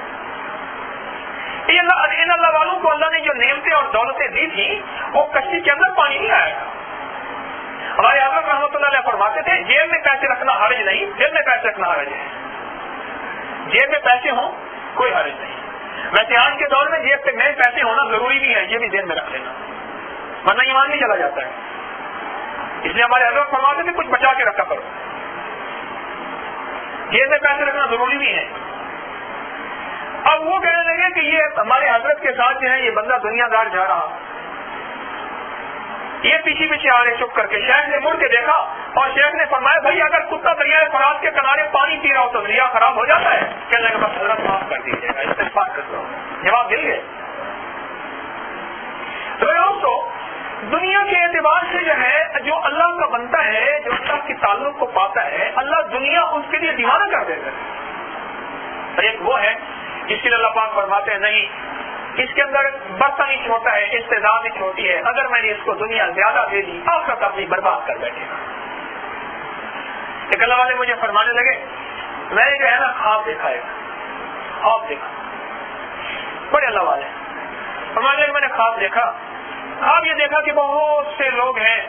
ان اللہ والوں کو اللہ نے جو نعمتیں اور دولتیں دی تھی وہ کشتی کے اندر پانی نہیں آیا تھا. ہمارے حضرت رحمۃ اللہ علیہ فرماتے تھے جیب میں پیسے رکھنا حرج نہیں, جیب میں پیسے رکھنا حرج ہے. جیب میں پیسے ہوں کوئی حرج نہیں. ویسے آج کے دور میں جیب پہ میں پیسے ہونا ضروری بھی ہے, یہ بھی ذہن میں رکھ لینا, ورنہ ایمان نہیں چلا جاتا ہے. اس لیے ہمارے حضرت فرماتے تھے کچھ بچا کے رکھا کرو. جیب میں پیسے رکھنا ضروری بھی ہے. اب وہ کہنے لگے کہ یہ ہمارے حضرت کے ساتھ جو ہے یہ بندہ دنیا دار جا رہا, یہ پیچھے پیچھے آ رہے چپ کر کے. شیخ نے مڑ کے دیکھا اور شیخ نے فرمایا بھائی اگر کتا دریائے فرات کے کنارے پانی پی رہا ہو تو دریا خراب ہو جاتا ہے؟ کہنے لگا بس حضرت معاف کر دیجیے گا, استغفار کر دو. جواب مل گئے. تو دوستو دنیا کے اعتبار سے جو ہے جو اللہ کا بنتا ہے, جو اللہ کے تعلق کو پاتا ہے, اللہ دنیا اس کے لیے دیوانہ کر دیتا ہے. ایک وہ ہے جس کے لیے اللہ پاک فرماتے ہیں نہیں اس کے اندر برتن ہی چھوٹا ہے, استعداد ہی چھوٹی ہے, اگر میں نے اس کو دنیا زیادہ دے دی آخرت اپنی برباد کر بیٹھے گا. ایک اللہ والے مجھے فرمانے لگے میں نے جو ہے نا خواب دیکھا ہے, خواب دیکھا. بڑے اللہ والے فرمانے لگے میں نے خواب دیکھا. خواب یہ دیکھا کہ بہت سے لوگ ہیں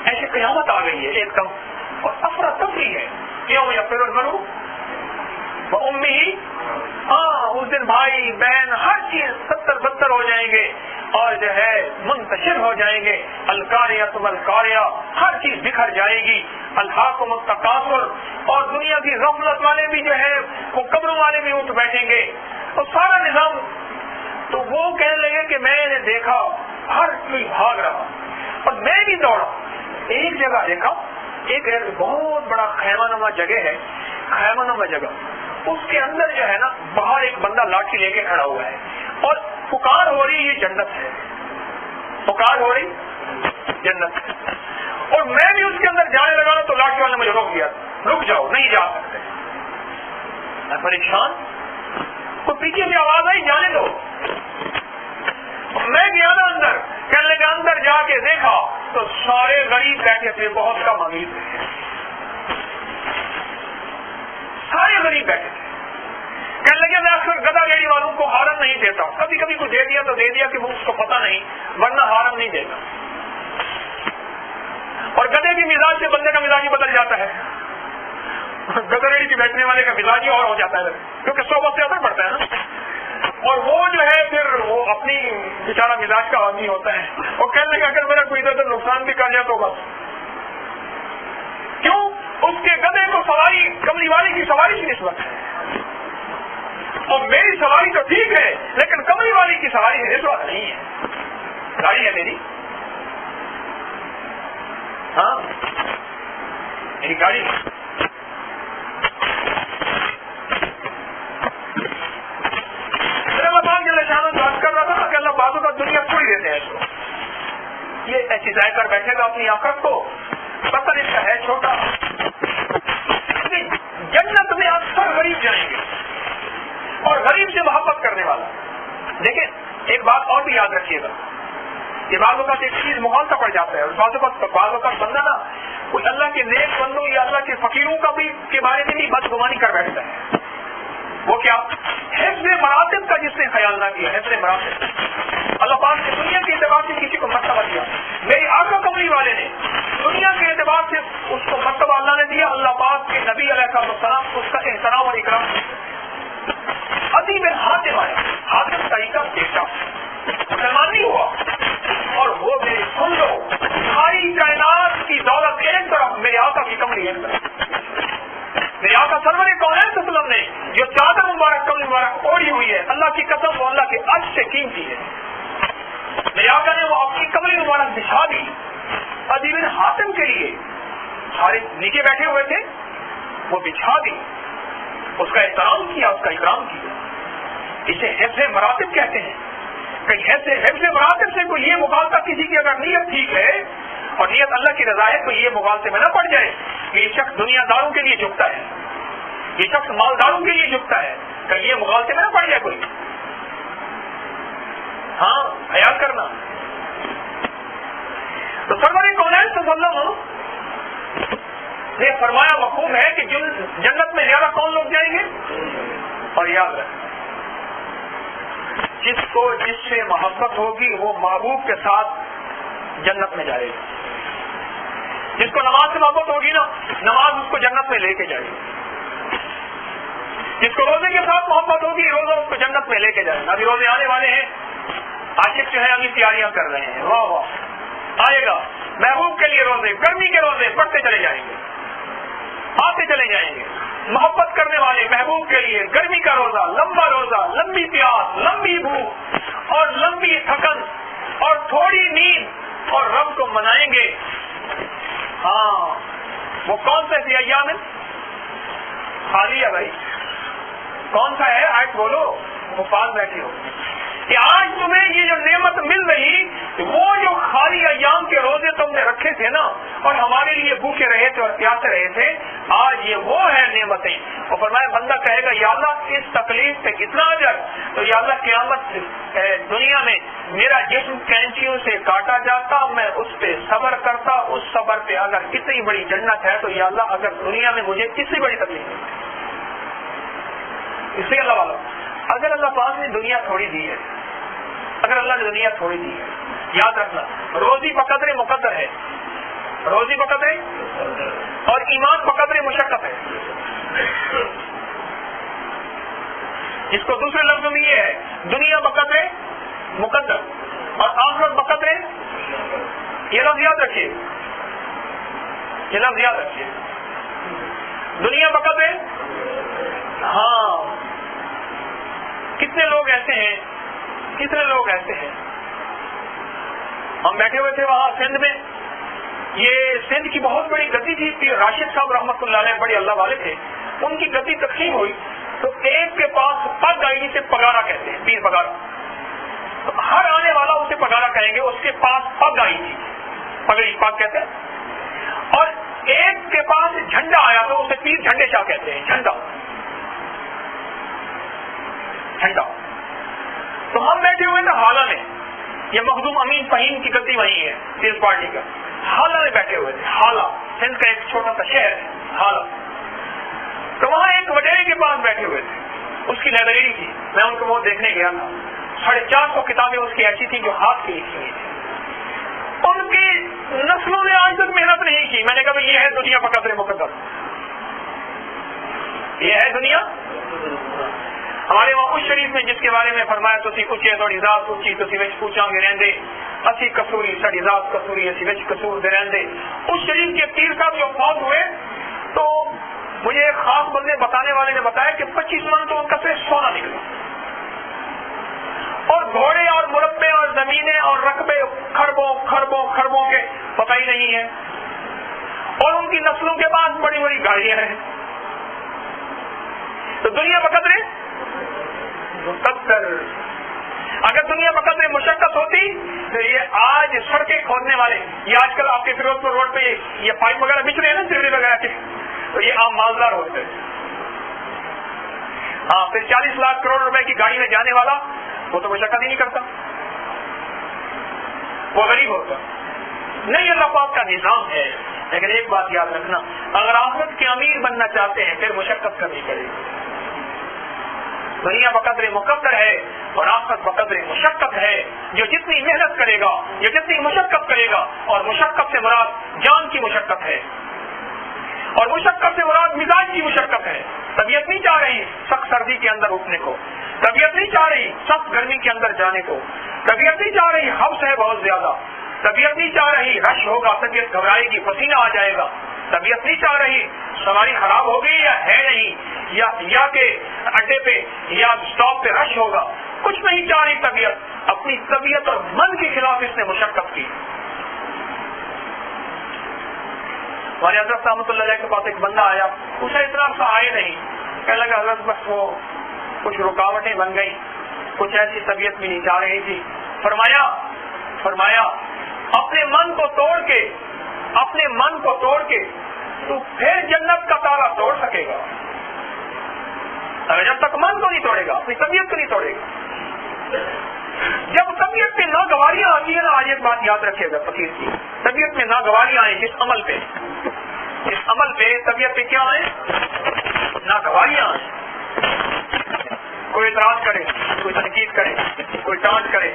ایسی قیامت آ گئی ہے ایک دم, اور افراتفری ہے. کیوں یا پھر المرء وامہ, ہاں اس دن بھائی بہن ہر چیز 70-72 ہو جائیں گے اور جو ہے منتشر ہو جائیں گے. القاریۃ والقاریہ, ہر چیز بکھر جائے گی. الہاکم التکاثر, اور دنیا کی غفلت والے بھی جو ہے وہ قبروں والے بھی اٹھ بیٹھیں گے, اور سارا نظام. تو وہ کہنے لگے کہ میں نے دیکھا ہر کوئی بھاگ رہا اور میں بھی دوڑا. ایک جگہ دیکھا, ایک بہت بڑا خیمہ نما جگہ ہے, خیمہ نما جگہ, اس کے اندر جو ہے نا باہر ایک بندہ لاٹھی لے کے کھڑا ہوا ہے اور پکار ہو رہی یہ جنت ہے, پکار ہو رہی جنت ہے. اور میں بھی اس کے اندر جانے لگا تو لاٹھی والے نے مجھے روک دیا, رک جاؤ نہیں جا سکتے. میں پریشان, تو پیچھے سے آواز آئی جانے دو. میں گیا نا اندر, کہنے لگا اندر جا کے دیکھا تو سارے غریب بیٹھے تھے, بہت کم امیر تھے, سارے غریب بیٹھے تھے. کہنے لگے میں اکثر گدا ریڑھی والوں کو ہارن نہیں دیتا, کبھی کبھی کو دے دیا تو دے دیا کہ وہ اس کو پتہ نہیں, ورنہ ہارن نہیں دیتا. اور گدے کی مزاج سے بندے کا مزاج ہی بدل جاتا ہے. گدا ریڑھی کے بیٹھنے والے کا مزاج ہی اور ہو جاتا ہے, کیونکہ صحبت سے اثر پڑتا ہے نا. اور وہ جو ہے پھر وہ اپنی بیچارہ مزاج کا آدمی ہوتا ہے, اور کہنے لگا اگر میرا کوئی ادھر ادھر نقصان بھی کر جائے تو بس. کیوں؟ اس کے گدے کو سواری کملی والی کی سواری کی نسبت ہے, اور میری سواری تو ٹھیک ہے لیکن کملی والی کی سواری کی نسبت نہیں ہے. گاڑی ہے میری, ہاں میری گاڑی بات کر رہا تھا کہ اللہ بازو کا دنیا چھوڑ دیتے ہیں اس کو، یہ ایسی ضائع کر بیٹھے گا اپنی آخرت کو، پتہ اس کا ہے چھوٹا. جنت میں اکثر غریب جائیں گے اور غریب سے محبت کرنے والا. دیکھیں ایک بات اور بھی یاد رکھیے گا، یہ بعض اوقات ایک چیز مغالطہ پڑ جاتا ہے، اور بعض اوقات بندہ نا کوئی اللہ کے نیک بندوں یا اللہ کے فقیروں کا بھی کے بارے میں بھی بدگمانی کر بیٹھتا ہے. وہ کیا؟ حفظ مراتب کا جس نے خیال نہ کیا. حفظ مراتب اللہ پاک نے دنیا کے اعتبار سے کسی کو مرتبہ دیا، میری آقا کملی والے نے دنیا کے اعتبار سے اس کو مرتبہ اللہ نے دیا. اللہ پاک کے نبی علیہ السلام اس کا احترام اور اکرام. ادیب حاتم آیا، حاتم طریقہ بیٹا مسلمان نہیں ہوا، اور وہ میری سن لو ساری کائنات کی دولت ایک طرف، میرے آقا کی کملی ایک طرف. میرے آقا سرور کونین صلی اللہ علیہ وسلم نے جو چادر مبارک کملی مبارک اوڑھی ہوئی ہے، اللہ کی قسم وہ اللہ کے عرش سے قیمتی ہے. میرے آقا نے وہ اپنی کملی مبارک بچھا دی ادیب حاتم کے لیے. سارے نیچے بیٹھے ہوئے تھے، وہ بچھا دی، اس کا احترام کیا، اس کا اکرام کیا. اسے حفظ مراتب کہتے ہیں. کہیں حفظ مراتب سے کوئی یہ مغالطہ کسی کی اگر نیت ٹھیک ہے اور نیت اللہ کی رضا ہے تو یہ مغالطے میں نہ پڑ جائے. یہ شخص دنیا داروں کے لیے جھکتا ہے، یہ شخص مالداروں کے لیے جھکتا ہے، کہیں یہ مغالطے میں نہ پڑ جائے کوئی. ہاں خیال کرنا. تو سرور کونین صلی اللہ علیہ وسلم نے فرمایا مفہوم ہے کہ جنت میں زیادہ کون لوگ جائیں گے؟ اور یاد رکھ، جس سے محبت ہوگی وہ محبوب کے ساتھ جنت میں جائے گا. جس کو نماز سے محبت ہوگی نا، نماز اس کو جنت میں لے کے جائے گی. جس کو روزے کے ساتھ محبت ہوگی، روزہ اس کو جنت میں لے کے جائے گا. ابھی روزے آنے والے ہیں، عاشق جو ہے ابھی تیاریاں کر رہے ہیں. واہ واہ، آئے گا محبوب کے لیے روزے، گرمی کے روزے پڑھتے چلے جائیں گے، آتے چلے جائیں گے. محبت کرنے والے محبوب کے لیے گرمی کا روزہ، لمبا روزہ، لمبی پیاس، لمبی بھوک اور لمبی تھکن اور تھوڑی نیند، اور رب کو منائیں گے. ہاں وہ کون سا ہے ایام ہے؟ خالی ہے بھائی، کون سا ہے؟ آج بولو، وہ پاس بیٹھے ہو کہ آج تمہیں یہ جو نعمت مل رہی، وہ جو خالی ایام کے روزے تم نے رکھے تھے نا اور ہمارے لیے بھوکے رہے تھے اور پیاسے رہے تھے، آج یہ وہ ہے نعمتیں. اور فرمایا بندہ کہے گا یا اللہ اس تکلیف سے کتنا اجر، تو یا اللہ قیامت دنیا میں میرا جسم کینچیوں سے کاٹا جاتا، میں اس پہ صبر کرتا، اس صبر پہ اگر اتنی بڑی جنت ہے تو یا اللہ اگر دنیا میں مجھے اتنی بڑی تکلیف ہے. اس لیے اللہ والا اگر اللہ پاک نے دنیا تھوڑی دی ہے، اگر اللہ نے دنیا تھوڑی دی ہے، یاد رکھنا روزی بقدر مقدر ہے، روزی بقدر اور ایمان بقدر مشقت ہے. اس کو دوسرے لفظ میں یہ ہے دنیا بقدر مقدر اور آخرت بقدر. یہ لفظ یاد رکھیے، یہ لفظ یاد رکھیے، دنیا بقدر. ہاں کتنے لوگ ایسے ہیں، کتنے لوگ ایسے ہیں. ہم بیٹھے ہوئے تھے وہاں سندھ میں، یہ سندھ کی بہت بڑی گدی تھی. پیر راشد صاحب رحمۃ اللہ علیہ بڑے اللہ والے تھے، ان کی گدی تقسیم ہوئی تو ایک کے پاس پگ آئی، جسے پگارا کہتے ہیں، پیر پگارا. تو ہر آنے والا اسے پگارا کہیں گے، اس کے پاس پگ آئی تھی، پگڑی پگ کہتے ہیں. اور ایک کے پاس جھنڈا آیا تو اسے پیر جھنڈے شاہ کہتے ہیں، جھنڈا جھنڈا. تو ہم بیٹھے ہوئے تھے حالہ میں، یہ مخدوم امین فہیم کی گدی وہیں ہے پیپلز پارٹی کا. حالہ میں بیٹھے ہوئے تھے، حالہ سندھ کا ایک چھوٹا سا شہر ہے حالہ. تو وہاں ایک وڈیرے کے پاس بیٹھے ہوئے تھے، اس کی لائبریری تھی. میں ان کو وہ دیکھنے گیا تھا. 450 کتابیں اس کی ایسی تھی جو ہاتھ کی لکھی ہوئی تھی. ان کی نسلوں نے آج تک محنت نہیں کی. میں نے کہا یہ ہے دنیا بقدر مقدر، یہ ہے دنیا. ہمارے وہاں اس شریف میں جس کے بارے میں فرمایا تو کچھ تھوڑی ذات اچھی تو پوچھا گے رہندے اسی کسوری ساری ذات کسوری اسی وچ کسور دے رہندے. اس شریف کے پیر صاحب جو فوت ہوئے تو مجھے ایک خاص بندے بتانے والے نے بتایا کہ 25 من تو ان کا صرف سونا نکلا، اور گھوڑے اور مربے اور زمینیں اور رقبے کھربوں کھربوں کھربوں کے پتہ ہی نہیں ہے. اور ان کی نسلوں کے پاس بڑی بڑی گاڑیاں ہیں. تو دنیا بقدر مقدر. اگر دنیا بقدر مشقت ہوتی تو یہ آج سڑکیں کھودنے والے، یہ آج کل آپ کے فیروز پور روڈ پہ یہ پائپ وغیرہ بچ رہے ہیں نا سیوریج وغیرہ کے، تو یہ عام مالدار ہوتے ہیں. ہاں پھر 40 لاکھ کروڑ روپے کی گاڑی میں جانے والا وہ تو مشقت ہی نہیں کرتا، وہ غریب ہوتا. نہیں، اللہ پاک کا نظام ہے. لیکن ایک بات یاد رکھنا، اگر آخرت کے امیر بننا چاہتے ہیں پھر مشقت کرنی پڑے گی. دنیا بقدر مقدر ہے اور آخرت بقدر مشقت ہے. جو جتنی محنت کرے گا، جو جتنی مشقت کرے گا، اور مشقت سے مراد جان کی مشقت ہے، اور مشقت سے مراد مزاج کی مشقت ہے. طبیعت نہیں چاہ رہی سخت سردی کے اندر اٹھنے کو، طبیعت نہیں چاہ رہی سخت گرمی کے اندر جانے کو، طبیعت نہیں چاہ رہی حبس ہے بہت زیادہ، طبیعت نہیں چاہ رہی رش ہوگا، طبیعت گھبرائے گی، پسینہ آ جائے گا، طبیعت نہیں چاہ رہی سواری خراب ہو گئی یا ہے نہیں، یا کہ اڈے پہ یا اسٹاپ پہ رش ہوگا. کچھ نہیں چاہ رہی طبیعت. اپنی طبیعت اور من کے خلاف اس نے مشقت کی. ہمارے حضرت رحمۃ اللہ علیہ کے پاس ایک بندہ آیا، پوچھا اتنا سا آئے نہیں، کہنے لگا حضرت بس وہ کچھ رکاوٹیں بن گئی، کچھ ایسی طبیعت بھی نہیں چاہ رہی تھی. فرمایا اپنے من کو توڑ کے تو پھر جنت کا تالا توڑ سکے گا. اگر جب تک من کو نہیں توڑے گا، اپنی طبیعت کو نہیں توڑے گا. جب طبیعت میں ناگواریاں آتی ہیں نا، آج ایک بات یاد رکھیے گا فقیر کی، طبیعت میں ناگواریاں آئیں جس عمل پہ طبیعت پہ کیا آئیں؟ ناگواریاں آئیں. کوئی اعتراض کرے، کوئی تنقید کرے، کوئی ڈانٹ کرے،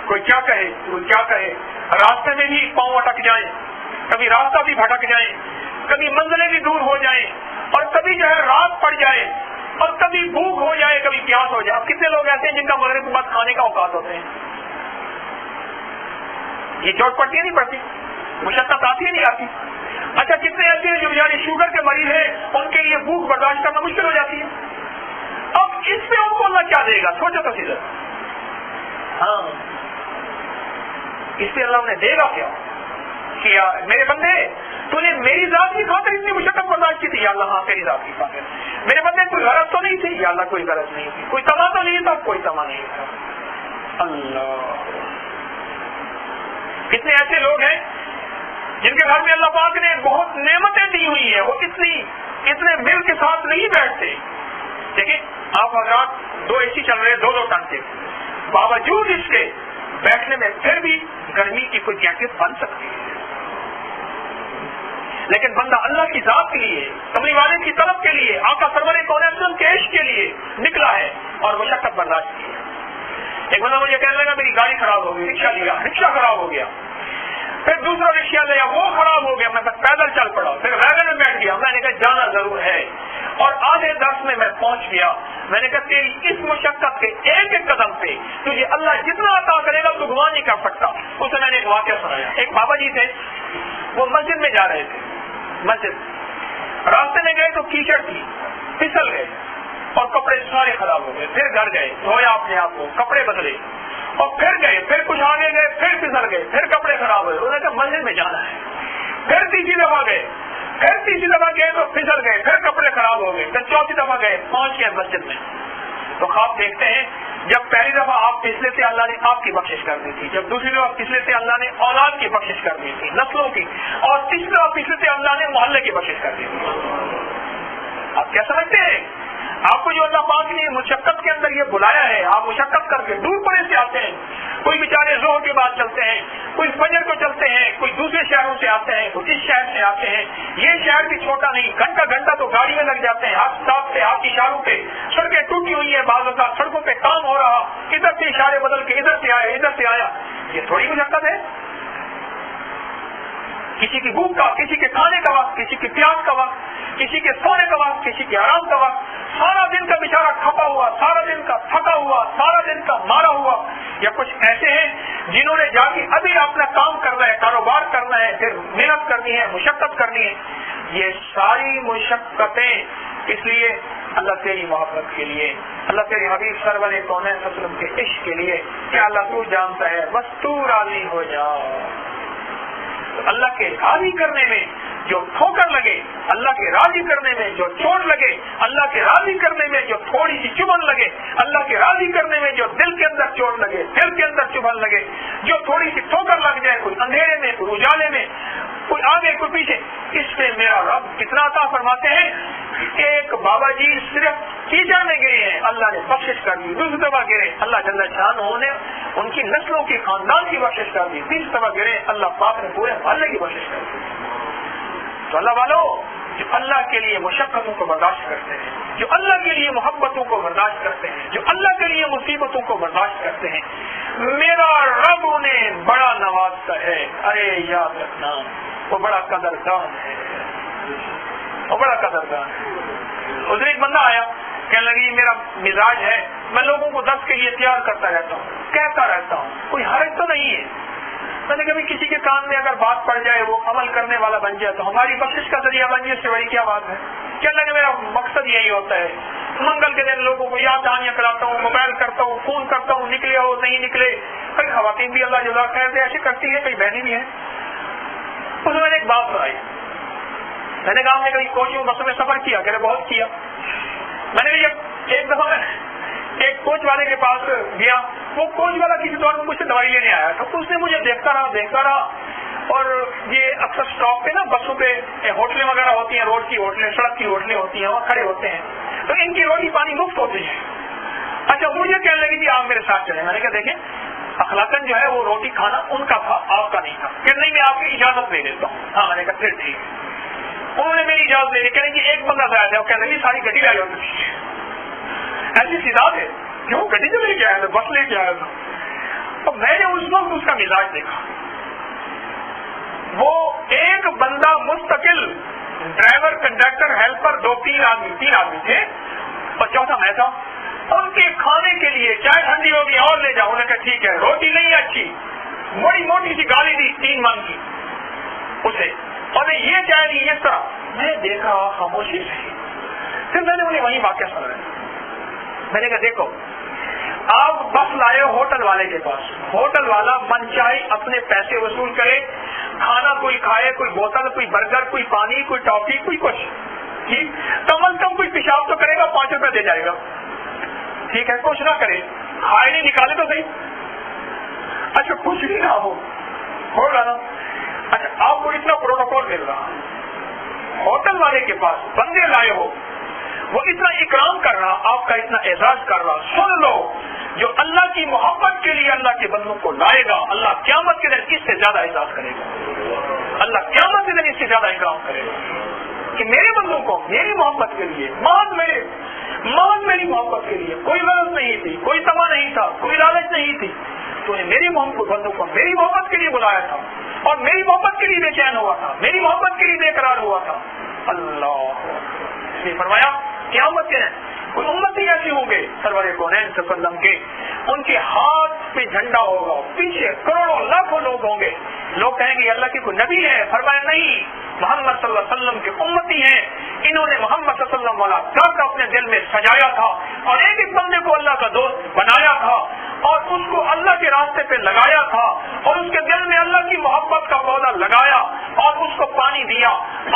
کوئی کیا کہے. راستے میں بھی پاؤں اٹک جائیں، کبھی راستہ بھی بھٹک جائیں، کبھی منزلیں بھی دور ہو جائیں، اور کبھی جو ہے رات پڑ جائے، اور کبھی بھوک ہو جائے، کبھی پیاس ہو جائے. اب کتنے لوگ ایسے ہیں جن کا مغرب کے بعد کھانے کا اوقات ہوتے ہیں؟ یہ چوٹ پڑتی ہے نہیں پڑتی؟ مشقت آتی ہے نہیں آتی؟ اچھا کتنے ایسے ہیں جو بیچارے شوگر کے مریض ہیں، ان کے لیے بھوک برداشت کرنا مشکل ہو جاتی ہے. اب اس پہ ان کو اللہ کیا دے گا؟ سوچو تو سیدھا. ہاں اس پہ اللہ انہیں دے گا کیا؟ کہ میرے بندے تو نے میری ذات کی خاطر اتنی مشقت برداشت کی تھی. یا اللہ ہاں تیری ذات کی خاطر. میرے بندے کوئی غرض تو نہیں تھی؟ یا اللہ کوئی غرض نہیں تھی. کوئی تما تو نہیں تھا؟ کوئی تما نہیں تھا. اللہ کتنے ایسے لوگ ہیں جن کے گھر میں اللہ پاک نے بہت نعمتیں دی ہوئی ہیں، وہ اتنے مل کے ساتھ نہیں بیٹھتے. دیکھیں آپ حضرات 2 AC چل رہے 2 ٹن کے، باوجود اس کے بیٹھنے میں پھر بھی گرمی کی کوئی جیکٹ بن سکتی ہے. لیکن بندہ اللہ کی ذات کے لیے، کملی والد کی طرف کے لیے، آقا سرور کون کے عشق کے لیے نکلا ہے اور مشقت برداشت کی ہے. ایک بندہ مجھے کہنے لگا میری گاڑی خراب ہو گئی، رکشہ خراب ہو گیا، پھر دوسرا رکشہ لیا وہ خراب ہو گیا، میں پیدل چل پڑا، پھر ویگن میں بیٹھ گیا. میں نے کہا جانا ضرور ہے، اور آدھے 10 میں پہنچ گیا. میں نے کہا تیری اس مشقت کے ایک قدم پہ تجھے اللہ جتنا عطا کرے گا تو گمان نہیں کر سکتا. اسے میں نے ایک واقعہ سنایا. ایک بابا جی تھے، وہ مسجد میں جا رہے تھے. مسجد راستے میں گئے تو کیچڑ تھی، پھسل گئے اور کپڑے سارے خراب ہو گئے. پھر گھر گئے، دھویا اپنے آپ کو، کپڑے بدلے، اور پھر گئے، پھر کچھ آگے گئے، پھر پھسل گئے، پھر کپڑے خراب ہوئے. انہوں نے کہا مسجد میں جانا ہے. پھر تیسری دفعہ گئے تو پھسل گئے، پھر کپڑے خراب ہو گئے. پھر چوتھی دفعہ گئے، پہنچ گئے مسجد میں. تو خواب دیکھتے ہیں، جب پہلی دفعہ آپ پھسلے تھے اللہ نے آپ کی بخشش کر دی تھی، جب دوسری دفعہ پھسلے تھے اللہ نے اولاد کی بخشش کر دی تھی، نسلوں کی، اور تیسری دفعہ پھسلے تھے اللہ نے محلے کی بخشش کر دی تھی. آپ کیا سمجھتے ہیں؟ آپ کو جو اللہ پاک نے مشقت کے اندر یہ بلایا ہے، آپ مشقت کر کے دور پڑے سے آتے ہیں. کوئی بیچارے ظہر کے بعد چلتے ہیں، کوئی فجر کو چلتے ہیں، کوئی دوسرے شہروں سے آتے ہیں، کوئی اس شہر سے آتے ہیں. یہ شہر بھی چھوٹا نہیں، گھنٹہ تو گاڑی میں لگ جاتے ہیں، ہاتھ صاف پہ، ہاتھ اشاروں پہ. سڑکیں ٹوٹی ہوئی ہیں، بعض اوقات سڑکوں پہ کام ہو رہا، ادھر سے اشارے بدل کے ادھر سے آیا. یہ تھوڑی مشقت ہے؟ کسی کی بھوک کا، کسی کے کھانے کا وقت، کسی کی پیاس کا وقت، کسی کے سونے کا وقت، کسی کے آرام کا وقت. سارا دن کا بیچارہ کھپا ہوا، سارا دن کا تھکا ہوا، سارا دن کا مارا ہوا. یا کچھ ایسے ہیں جنہوں نے جا کے ابھی اپنا کام کرنا ہے، کاروبار کرنا ہے، پھر محنت کرنی ہے، مشقت کرنی ہے. یہ ساری مشقتیں اس لیے اللہ تیری محبت کے لیے، اللہ تیرے حبیب سرور کونین صلی اللہ علیہ وسلم کے عشق کے لیے. کیا اللہ تو جانتا ہے، بس تو راضی ہو جا. اللہ کے راضی کرنے میں جو ٹھوکر لگے، اللہ کے راضی کرنے میں جو چوٹ لگے، اللہ کے راضی کرنے میں جو تھوڑی سی چبھن لگے، اللہ کے راضی کرنے میں جو دل کے اندر چوٹ لگے، دل کے اندر چبھن لگے، جو تھوڑی سی ٹھوکر لگ جائے، کوئی اندھیرے میں، کوئی اجالے میں، کوئی آگے کوئی پیچھے، اس میں میرا رب کتنا عطا فرماتے ہیں. ایک بابا جی صرف کیچڑ میں گرے ہیں، اللہ نے بخشش کر دی. دوسری دفعہ گرے، اللہ جل شانہ نے ان کی نسلوں کی خاندان کی بخشش کر دی. تیسری دفعہ گرے، اللہ پاک نے پورے محلے کی بخشش کر دی. تو اللہ والو جو اللہ کے لیے مشقتوں کو برداشت کرتے ہیں، جو اللہ کے لیے محبتوں کو برداشت کرتے ہیں، جو اللہ کے لیے مصیبتوں کو برداشت کرتے ہیں، میرا رب انہیں بڑا نوازتا ہے. ارے یاد رکھنا وہ بڑا قدردان ہے، وہ بڑا قدردان ہے. ادھر ایک بندہ آیا، کہنے لگی میرا مزاج ہے میں لوگوں کو درس کے لیے تیار کرتا رہتا ہوں، کہتا رہتا ہوں، کوئی حرج تو نہیں ہے. میں نے کبھی کسی کے کان میں اگر بات پڑ جائے وہ عمل کرنے والا بن جائے تو ہماری بخشش کا ذریعہ بن جائے، اس سے بڑی کیا بات ہے. کہنے لگے میرا مقصد یہی ہوتا ہے، منگل کے دن لوگوں کو یاد دہانیاں کراتا ہوں، موبائل کرتا ہوں، فون کرتا ہوں، نکلے ہو نہیں نکلے. کئی خواتین بھی اللہ جزاک خیر دے ایسے کرتی ہے، کئی بہنیں بھی ہیں. اس میں نے ایک بات سنائی. میں نے کہا میں کبھی کوچوں بسوں میں سفر کیا، کہ بہت کیا. میں نے ایک دفعہ میں ایک کوچ والے کے پاس گیا، وہ کوچ والا کسی طور پر مجھ سے دوائی لینے آیا تھا. اس نے مجھے دیکھتا رہا اور یہ اکثر اسٹاپ پہ نا بسوں پہ ہوٹلیں وغیرہ ہوتی ہیں، روڈ کی ہوٹلیں، سڑک کی ہوٹلیں ہوتی ہیں، وہاں کھڑے ہوتے ہیں تو ان کی روٹی پانی مفت ہوتی ہے. اچھا مجھے کہنے لگی کہ آپ میرے ساتھ چلیں. میں نے کہا دیکھیں اخلاقاً جو ہے وہ روٹی کھانا ان کا تھا، آپ کا نہیں تھا. کہ نہیں میں آپ کی اجازت لے لیتا ہوں. ہاں میں نے کہا پھر ٹھیک. انہوں نے میری اجازت لے لی. کہنے کی ایک بندہ ضائع ہے، وہ کہنے لگی ساری گڈی لائی ہوتی ایسی سیدھا ہے کیوں گڈی جو لے کے آیا تھا، بس لے کے آیا تھا. اور میں نے اس وقت اس کا مزاج دیکھا. وہ ایک بندہ مستقل ڈرائیور کنڈکٹر ہیلپر تین آدمی تھے اور چوتھا میں تھا. ان کے کھانے کے لیے چائے ٹھنڈی ہوگی اور لے جاؤ. انہوں نے کہا ٹھیک ہے. روٹی نہیں اچھی، بڑی موٹی سی گالی دی 3 من کی اسے، اور نے یہ چائے دی اس طرح. میں دیکھا خاموشی سے. پھر میں نے انہیں وہی واقعہ سنا. میں نے کہا دیکھو آپ بس لائے ہوٹل والے کے پاس، ہوٹل والا من چاہے اپنے پیسے وصول کرے، کھانا کوئی کھائے، کوئی بوتل، کوئی برگر، کوئی پانی، کوئی ٹافی، کوئی کچھ، ٹھیک کم از کم کوئی پیشاب تو کرے گا، 5 روپے دے جائے گا. ٹھیک ہے کچھ نہ کرے، کھائے نہیں نکالے تو صحیح. اچھا کچھ بھی نہ ہوگا نا. اچھا آپ کو اتنا پروٹوکول مل رہا، ہوٹل والے کے پاس بندے لائے ہو، وہ اتنا اکرام کر رہا، آپ کا اتنا اعزاز کر رہا. سن لو جو اللہ کی محبت کے لیے اللہ کے بندوں کو لائے گا، اللہ قیامت کے دن اس سے زیادہ اعزاز کرے گا. اللہ قیامت کے دن اس سے زیادہ اکرام کرے گا کہ میرے بندوں کو میری محبت کے لیے، میری محبت کے لیے کوئی غرض نہیں تھی، کوئی تما نہیں تھا، کوئی لالچ نہیں تھی. تو نے میری بندوں کو میری محبت کے لیے بلایا تھا اور میری محبت کے لیے بے چین ہوا تھا، میری محبت کے لیے بے قرار ہوا تھا. اللہ نے فرمایا قیامت کے دن کوئی امتی ایسے ہوں گے سرور کونین صلی اللہ علیہ وسلم کے، ان کے ہاتھ پہ جھنڈا ہوگا، پیچھے کروڑوں لاکھوں لوگ ہوں گے. لوگ کہیں گے اللہ کی کوئی نبی ہے؟ فرمایا نہیں، محمد صلی اللہ علیہ وسلم کے امتی ہیں. انہوں نے محمد صلی اللہ علیہ وسلم والا درد اپنے دل میں سجایا تھا اور ایک ایک بندے کو اللہ کا دوست بنایا تھا اور اس کو اللہ کے راستے پہ لگایا تھا اور اس کے دل میں اللہ کی محبت کا پودا لگایا اور اس کو پانی دیا.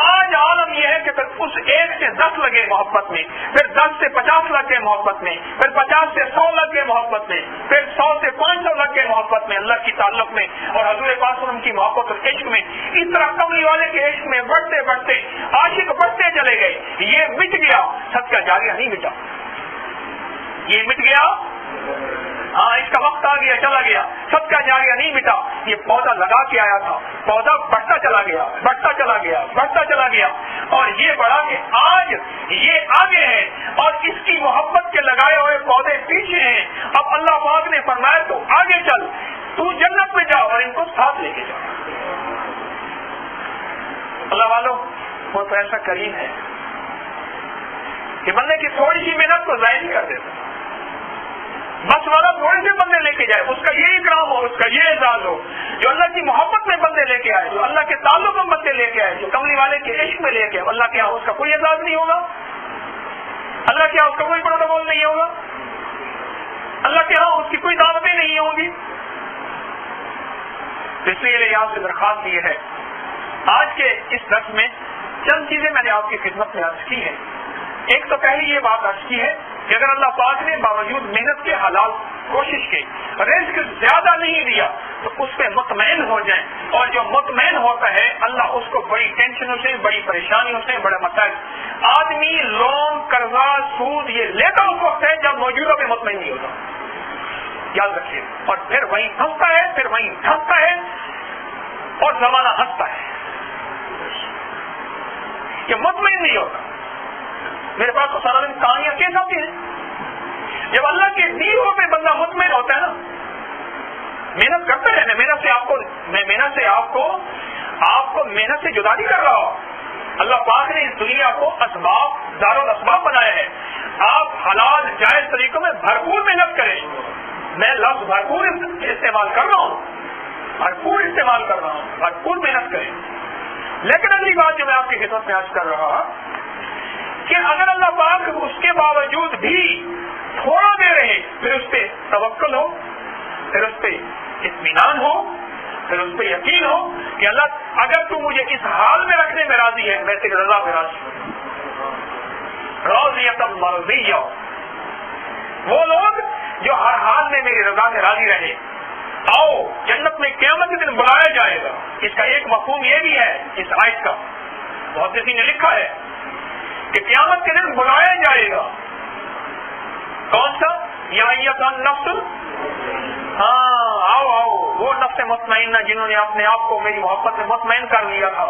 آج عالم یہ ہے کہ پھر اس 1 سے 10 لگے محبت میں، پھر 10 سے 50 لگ گئے محبت میں، پھر 50 سے 100 لگ گئے محبت میں، پھر 100 سے 500 لگ گئے محبت میں، اللہ کی تعلق میں اور حضور پاک کی محبت اور عشق میں. اس طرح کملی والے کے عشق میں بڑھتے بڑھتے عاشق بڑھتے چلے گئے. یہ مٹ گیا، صدقہ جاریہ نہیں مٹا. یہ مٹ گیا، ہاں اس کا وقت آ گیا چلا گیا، صدقہ جاریہ نہیں مٹا. یہ پودا لگا کے آیا تھا، پودا بڑھتا چلا گیا، بڑھتا چلا گیا، بڑھتا چلا گیا اور یہ بڑھا کہ آج یہ آگے ہے اور اس کی محبت کے لگائے ہوئے پودے پیچھے ہیں. اب اللہ پاک نے فرمایا تو آگے چل، تو جنت میں جاؤ اور ان کو ساتھ لے کے جاؤ. اللہ والوں وہ تو ایسا کریم ہے کہ بندے کی تھوڑی سی محنت کو ضائع نہیں کر دیتا. بس والا تھوڑے سے بندے لے کے جائے، اس کا یہ اکرام ہو، اس کا یہ اعزاز ہو. جو اللہ کی محبت میں بندے لے کے آئے، جو اللہ کے تعلق میں بندے لے کے آئے، جو کملی والے کے عشق میں لے کے، اللہ کے یہاں اس کا کوئی اعزاز نہیں ہوگا، اللہ کے یہاں اس کا کوئی پروٹوکول نہیں ہوگا، اللہ کے یہاں اس کی کوئی دعوتیں نہیں ہوں گی. اس لیے یہاں سے درخواست یہ ہے آج کے اس درس میں چند چیزیں میں نے آپ کی خدمت میں عرض کی ہیں. ایک تو پہلی یہ بات عرض کی ہے کہ اگر اللہ پاک نے باوجود محنت کے حلال کوشش کی رزق زیادہ نہیں دیا تو اس پہ مطمئن ہو جائیں, اور جو مطمئن ہوتا ہے اللہ اس کو بڑی ٹینشنوں سے, بڑی پریشانیوں سے, بڑے مسائل. آدمی لون, قرضہ, سود یہ لیتا اس وقت ہے جب موجودہ پہ مطمئن نہیں ہوتا, یاد رکھیے. اور پھر وہیں پھنستا ہے, پھر وہیں دھنستا ہے اور زمانہ ہنستا ہے. یہ مطمئن نہیں ہوتا. میرے پاس تو سارا دن کہانیاں کیسے آتی ہیں. جب اللہ کے دیروں پہ بندہ مطمئن ہوتا ہے نا, محنت کرتے رہنا. محنت سے آپ کو محنت سے جدا نہیں کر رہا ہو. اللہ پاک نے اس دنیا کو اسباب, دارالاسباب بنایا ہے. آپ حلال جائز طریقوں میں بھرپور محنت کریں. میں لفظ بھرپور استعمال کر رہا ہوں, بھرپور محنت کریں. لیکن اگلی بات جو میں آپ کی خدمت میں عرض کر رہا کہ اگر اللہ پاک اس کے باوجود بھی تھوڑا دے رہے, پھر اس پہ توکل ہو, پھر اس پہ اطمینان ہو, پھر اس پہ یقین ہو کہ اللہ اگر تو مجھے اس حال میں رکھنے میں راضی ہے میں تیری رضا پہ راضی ہوں. راضیۃ مرضیہ, وہ لوگ جو ہر حال میں میری رضا میں راضی رہے. آؤ جنت میں قیامت کے دن بلایا جائے گا. اس کا ایک مفہوم یہ بھی ہے اس آیت کا, بہت کسی نے لکھا ہے کہ قیامت کے دن بلایا جائے گا. کون سا؟ یا نفس, ہاں آؤ وہ نفس مطمئنہ جنہوں نے اپنے آپ کو میری محبت میں مطمئن کر لیا تھا.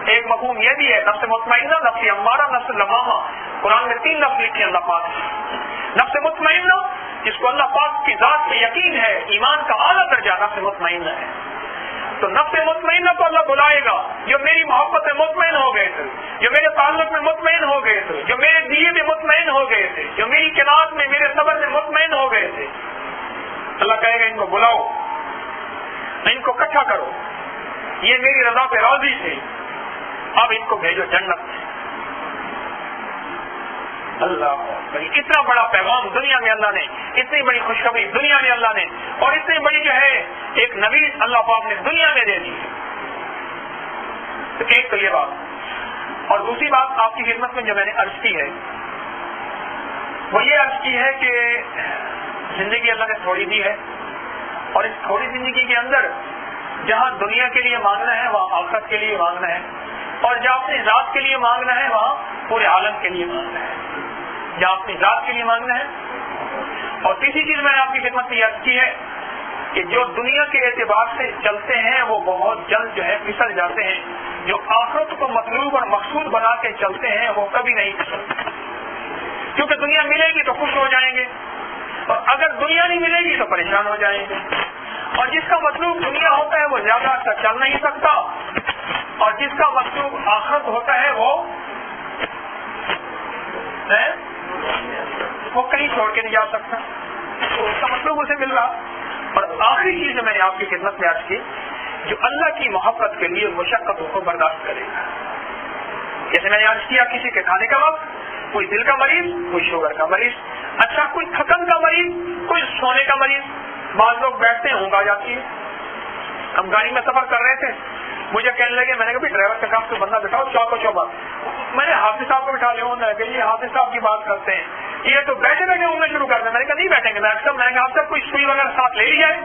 ایک مفہوم یہ بھی ہے نفس مطمئنہ, نفس امارہ, نفس لمامہ. قرآن میں 3 لفظ لکھے اللہ پاک. نفس مطمئنہ جس کو اللہ پاک کی ذات میں یقین ہے, ایمان کا اعلیٰ درجہ نفس مطمئنہ ہے. تو نفس مطمئنہ کو اللہ بلائے گا جو میری محبت میں مطمئن ہو گئے تھے, جو میرے تعلق میں مطمئن ہو گئے تھے, جو میرے دیے میں مطمئن ہو گئے تھے, جو میری قناعت میں, میرے صبر میں مطمئن ہو گئے تھے. اللہ کہے گا ان کو بلاؤ, ان کو اکٹھا کرو, یہ میری رضا پہ راضی تھے, اب ان کو بھیجو جنت میں. اللہ, اتنا بڑا پیغام دنیا میں اللہ نے, اتنی بڑی خوشخبری دنیا میں اللہ نے, اور اتنی بڑی جو ہے ایک نبی اللہ پاک نے دنیا میں دے دی. تو ایک تو یہ بات, اور دوسری بات آپ کی خدمت میں جو میں نے عرض کی ہے وہ یہ عرض کی ہے کہ زندگی اللہ نے تھوڑی دی ہے, اور اس تھوڑی زندگی کے اندر جہاں دنیا کے لیے مانگنا ہے وہاں آخرت کے لیے مانگنا ہے, اور جہاں اپنی ذات کے لیے مانگنا ہے وہاں پورے عالم کے لیے مانگنا ہے. جہاں اپنی ذات کے لیے مانگنا ہے. اور تیسری چیز میں نے آپ کی خدمت میں عرض کی ہے کہ جو دنیا کے اعتبار سے چلتے ہیں وہ بہت جلد جو ہے پھسل جاتے ہیں. جو آخرت کو مطلوب اور مقصود بنا کے چلتے ہیں وہ کبھی نہیں پھسلتے, کیونکہ دنیا ملے گی تو خوش ہو جائیں گے, اور اگر دنیا نہیں ملے گی تو پریشان ہو جائیں گے. اور جس کا مطلوب دنیا ہوتا ہے وہ زیادہ عرصہ چل نہیں سکتا, اور جس کا مطلوب آخرت ہوتا ہے وہ کہیں چھوڑ کے نہیں جا سکتا, تو اس کا مطلب اسے مل رہا. اور آخری چیز جو میں نے آپ کی خدمت میں عرض کی, جو اللہ کی محبت کے لیے مشقتوں کو برداشت کرے گا. جیسے میں نے عرض کیا, کسی کے کھانے کا وقت, کوئی دل کا مریض, کوئی شوگر کا مریض, اچھا کوئی تھکن کا مریض, کوئی سونے کا مریض. بعض لوگ بیٹھتے ہیں اونگ آ جاتی ہے. ہم گاڑی میں سفر کر رہے تھے, مجھے کہنے لگے, میں نے کہا ڈرائیور کے ساتھ کوئی بندہ بٹھاؤ چوک چوبا. میں نے حافظ صاحب کو بٹھا لیا, یہ حافظ صاحب کی بات کرتے ہیں, یہ تو بیٹھے بیٹھے اونگنا شروع کر دیں. میں نے کہا نہیں بیٹھیں گے. میں نے کہا آپ سب کوئی سوئی وغیرہ ساتھ لے لی جائے.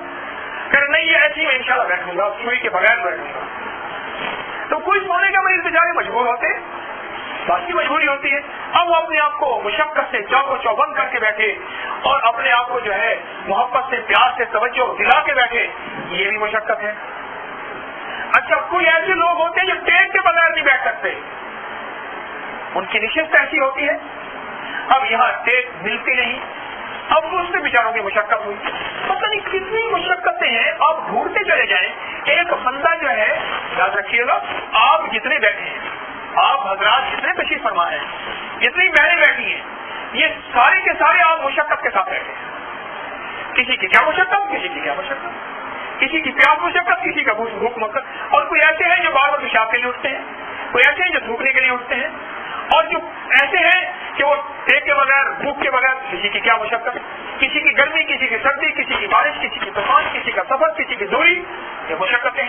کہ نہیں یہ ایسی میں انشاءاللہ بیٹھوں گا, سوئی کے بغیر بیٹھوں گا. تو کوئی سونے کا مریض بیچارے مجبور ہوتے, بات کی مجبوری ہوتی ہے. اب وہ اپنے آپ کو مشقت سے چوک و چوبند کر کے بیٹھے, اور اپنے آپ کو جو ہے محبت سے, پیار سے توجہ دلا کے بیٹھے, یہ بھی مشقت ہے. اچھا کوئی ایسے لوگ ہوتے ہیں جو ٹیک کے بغیر نہیں بیٹھ سکتے, ان کی نشست ایسی ہوتی ہے. اب یہاں ٹیک ملتی نہیں, اب اس سے بیچاروں کی مشقت ہوئی. پتہ نہیں کتنی مشقتیں ہیں, آپ ڈھونڈتے چلے جائیں. ایک بندہ جو ہے, یاد رکھیے گا, آپ جتنے بیٹھے ہیں, آپ حضرات جتنے تشریف فرما ہیں, جتنی بہنیں بیٹھی ہیں, یہ سارے کے سارے آپ مشقت کے ساتھ بیٹھے ہیں. کسی کی کیا مشقت, کسی کی کیا مشقت, کسی کی پیاس مشقت, کسی کا بھوک مشقت. اور کوئی ایسے ہیں جو بار بار پیشاب کے لیے اٹھتے ہیں, کوئی ایسے ہیں جو تھوکنے کے لیے اٹھتے ہیں, اور جو ایسے ہیں کہ وہ پیٹ کے بغیر, بھوک کے بغیر, کسی کی کیا مشقت, کسی کی گرمی, کسی کی سردی, کسی کی بارش, کسی کی طوفان, کسی کا سفر, کسی کی دوری, یہ مشقتیں.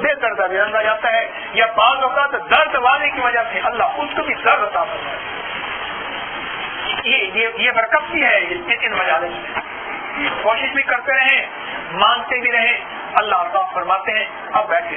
بے دردہ بھی رنگا جاتا ہے، یا بعض اوقات درد والے کی وجہ سے اللہ اس کو بھی درد عطا کرتا ہے۔ یہ برکت بھی ہے ان مجالس میں۔ کوشش بھی کرتے رہیں، مانگتے بھی رہیں، اللہ عطا فرماتے ہیں۔ اب بیٹھ کے